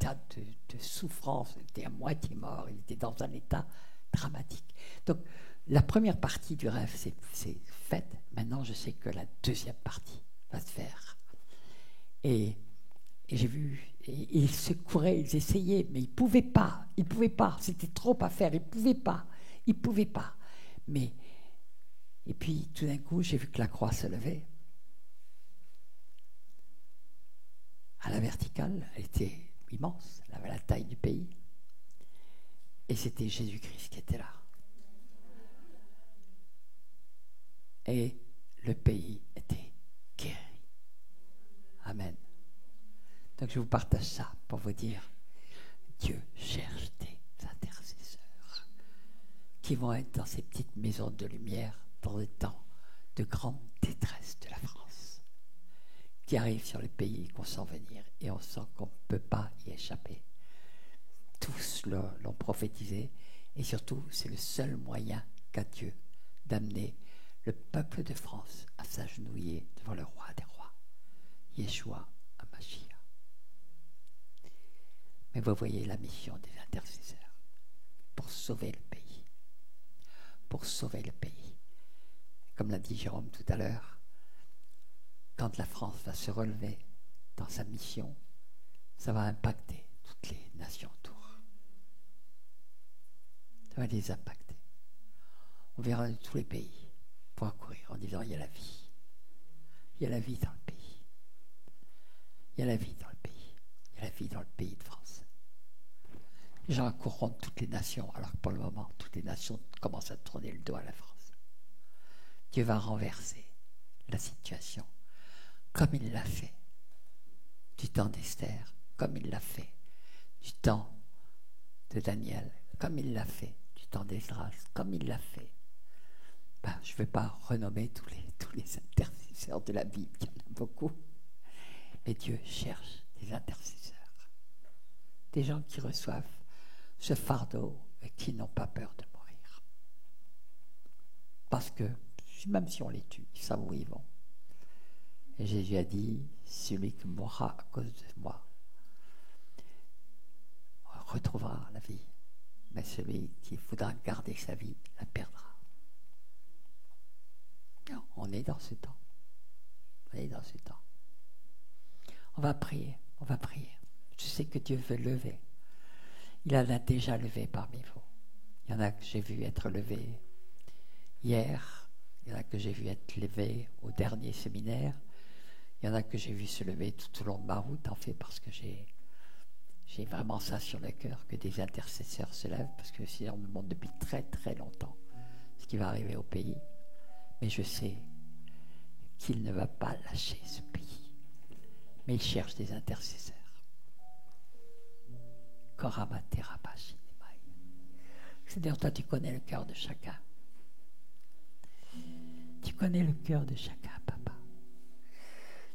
de souffrance, ils étaient à moitié morts, ils étaient dans un état dramatique. Donc, la première partie du rêve, c'est faite. Maintenant, je sais que la deuxième partie va se faire. Et j'ai vu, et ils se couraient, ils essayaient, mais ils ne pouvaient pas, c'était trop à faire, ils ne pouvaient pas. Mais, et puis, tout d'un coup, j'ai vu que la croix se levait. À la verticale, elle était immense, elle avait la taille du pays. Et c'était Jésus-Christ qui était là. Et le pays était guéri. Amen. Donc je vous partage ça pour vous dire, Dieu cherche des intercesseurs qui vont être dans ces petites maisons de lumière dans des temps de grande détresse de la France, qui arrivent sur le pays qu'on sent venir et on sent qu'on ne peut pas y échapper. Tous l'ont prophétisé et surtout c'est le seul moyen qu'a Dieu d'amener le peuple de France à s'agenouiller devant le roi des rois, Yeshua HaMashiach. Mais vous voyez la mission des intercesseurs pour sauver le pays. Pour sauver le pays. Comme l'a dit Jérôme tout à l'heure, quand la France va se relever dans sa mission, ça va impacter toutes les nations autour. Ça va les impacter. On verra de tous les pays pour accourir en disant il y a la vie. Il y a la vie dans le pays. Il y a la vie dans le pays. Il y a la vie dans le pays de France. Les gens accourront de toutes les nations, alors que pour le moment, toutes les nations commencent à tourner le dos à la France. Dieu va renverser la situation, comme il l'a fait du temps d'Esther, comme il l'a fait du temps de Daniel, comme il l'a fait du temps d'Esdras, comme il l'a fait. Je ne vais pas renommer tous les intercesseurs de la Bible, il y en a beaucoup. Mais Dieu cherche des intercesseurs. Des gens qui reçoivent ce fardeau et qui n'ont pas peur de mourir. Parce que, même si on les tue, ils savent où ils vont. Et Jésus a dit, celui qui mourra à cause de moi retrouvera la vie. Mais celui qui voudra garder sa vie la perdra. On est dans ce temps. On est dans ce temps. On va prier, on va prier. Je sais que Dieu veut lever. Il en a déjà levé parmi vous. Il y en a que j'ai vu être levés hier. Il y en a que j'ai vu être levés au dernier séminaire. Il y en a que j'ai vu se lever tout au long de ma route, en fait, parce que j'ai vraiment ça sur le cœur, que des intercesseurs se lèvent, parce que on me montre depuis très très longtemps ce qui va arriver au pays. Mais je sais qu'il ne va pas lâcher ce pays. Mais il cherche des intercesseurs. Seigneur, toi tu connais le cœur de chacun. Tu connais le cœur de chacun, papa.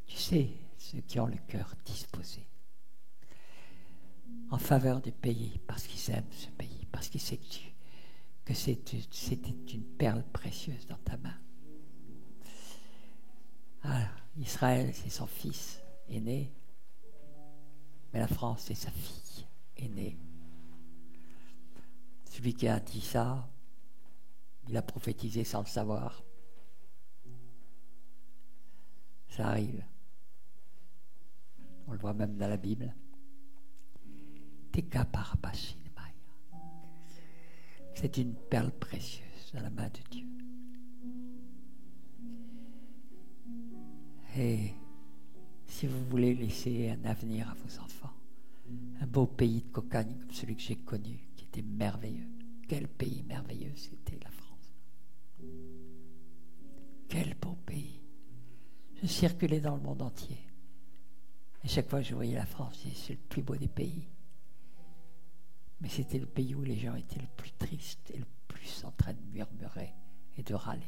Tu sais ceux qui ont le cœur disposé en faveur du pays, parce qu'ils aiment ce pays, parce qu'ils savent que c'était une perle précieuse dans ta main. Ah, Israël, c'est son fils aîné, mais la France, c'est sa fille aînée. Celui qui a dit ça, il a prophétisé sans le savoir. Ça arrive. On le voit même dans la Bible. C'est une perle précieuse dans la main de Dieu. Et si vous voulez laisser un avenir à vos enfants, un beau pays de cocagne comme celui que j'ai connu, qui était merveilleux. Quel pays merveilleux c'était la France. Quel beau pays. Je circulais dans le monde entier. Et chaque fois que je voyais la France, je disais, c'est le plus beau des pays. Mais c'était le pays où les gens étaient le plus tristes et le plus en train de murmurer et de râler.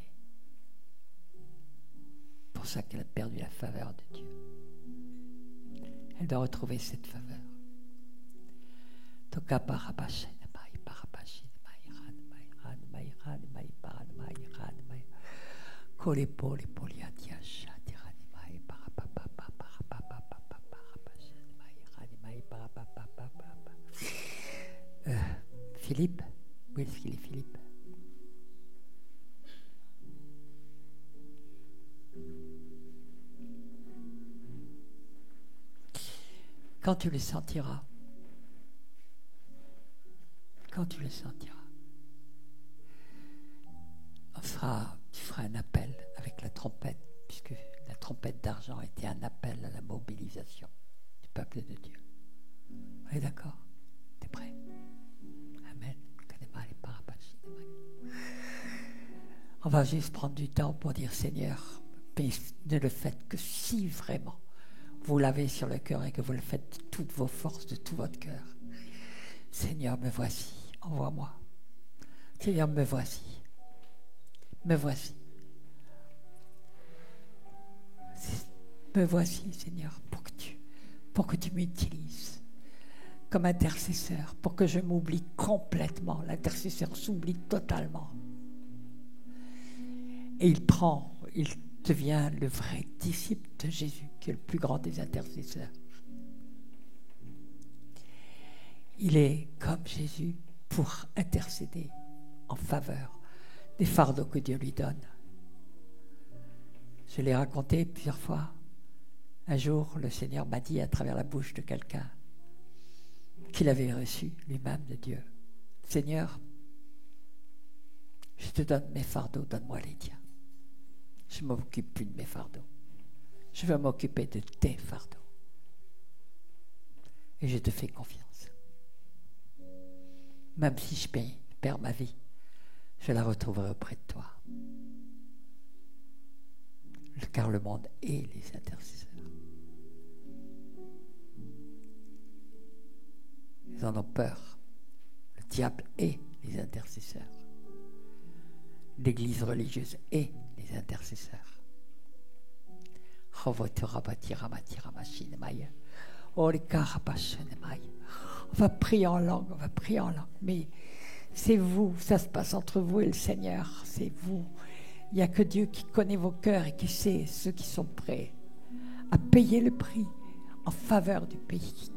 C'est pour ça qu'elle a perdu la faveur de Dieu. Elle doit retrouver cette faveur. Philippe, où est-ce qu'il est, Philippe? Quand tu le sentiras, tu feras un appel avec la trompette, puisque la trompette d'argent était un appel à la mobilisation du peuple de Dieu. On est d'accord? T'es prêt? Amen. On va juste prendre du temps pour dire, Seigneur, mais ne le faites que si vraiment vous l'avez sur le cœur et que vous le faites de toutes vos forces, de tout votre cœur. Seigneur, me voici, envoie-moi. Seigneur, me voici. Me voici. Me voici, Seigneur, pour que tu m'utilises comme intercesseur, pour que je m'oublie complètement. L'intercesseur s'oublie totalement. Et il devient le vrai disciple de Jésus, qui est le plus grand des intercesseurs. Il est comme Jésus pour intercéder en faveur des fardeaux que Dieu lui donne. Je l'ai raconté plusieurs fois. Un jour, le Seigneur m'a dit à travers la bouche de quelqu'un qu'il avait reçu lui-même de Dieu. Seigneur, je te donne mes fardeaux, donne-moi les tiens. Je ne m'occupe plus de mes fardeaux. Je veux m'occuper de tes fardeaux. Et je te fais confiance. Même si je perds ma vie, je la retrouverai auprès de toi. Car le monde est les intercesseurs. Ils en ont peur. Le diable est les intercesseurs. L'église religieuse est les intercesseurs. On va prier en langue, mais c'est vous, ça se passe entre vous et le Seigneur, c'est vous. Il n'y a que Dieu qui connaît vos cœurs et qui sait ceux qui sont prêts à payer le prix en faveur du pays.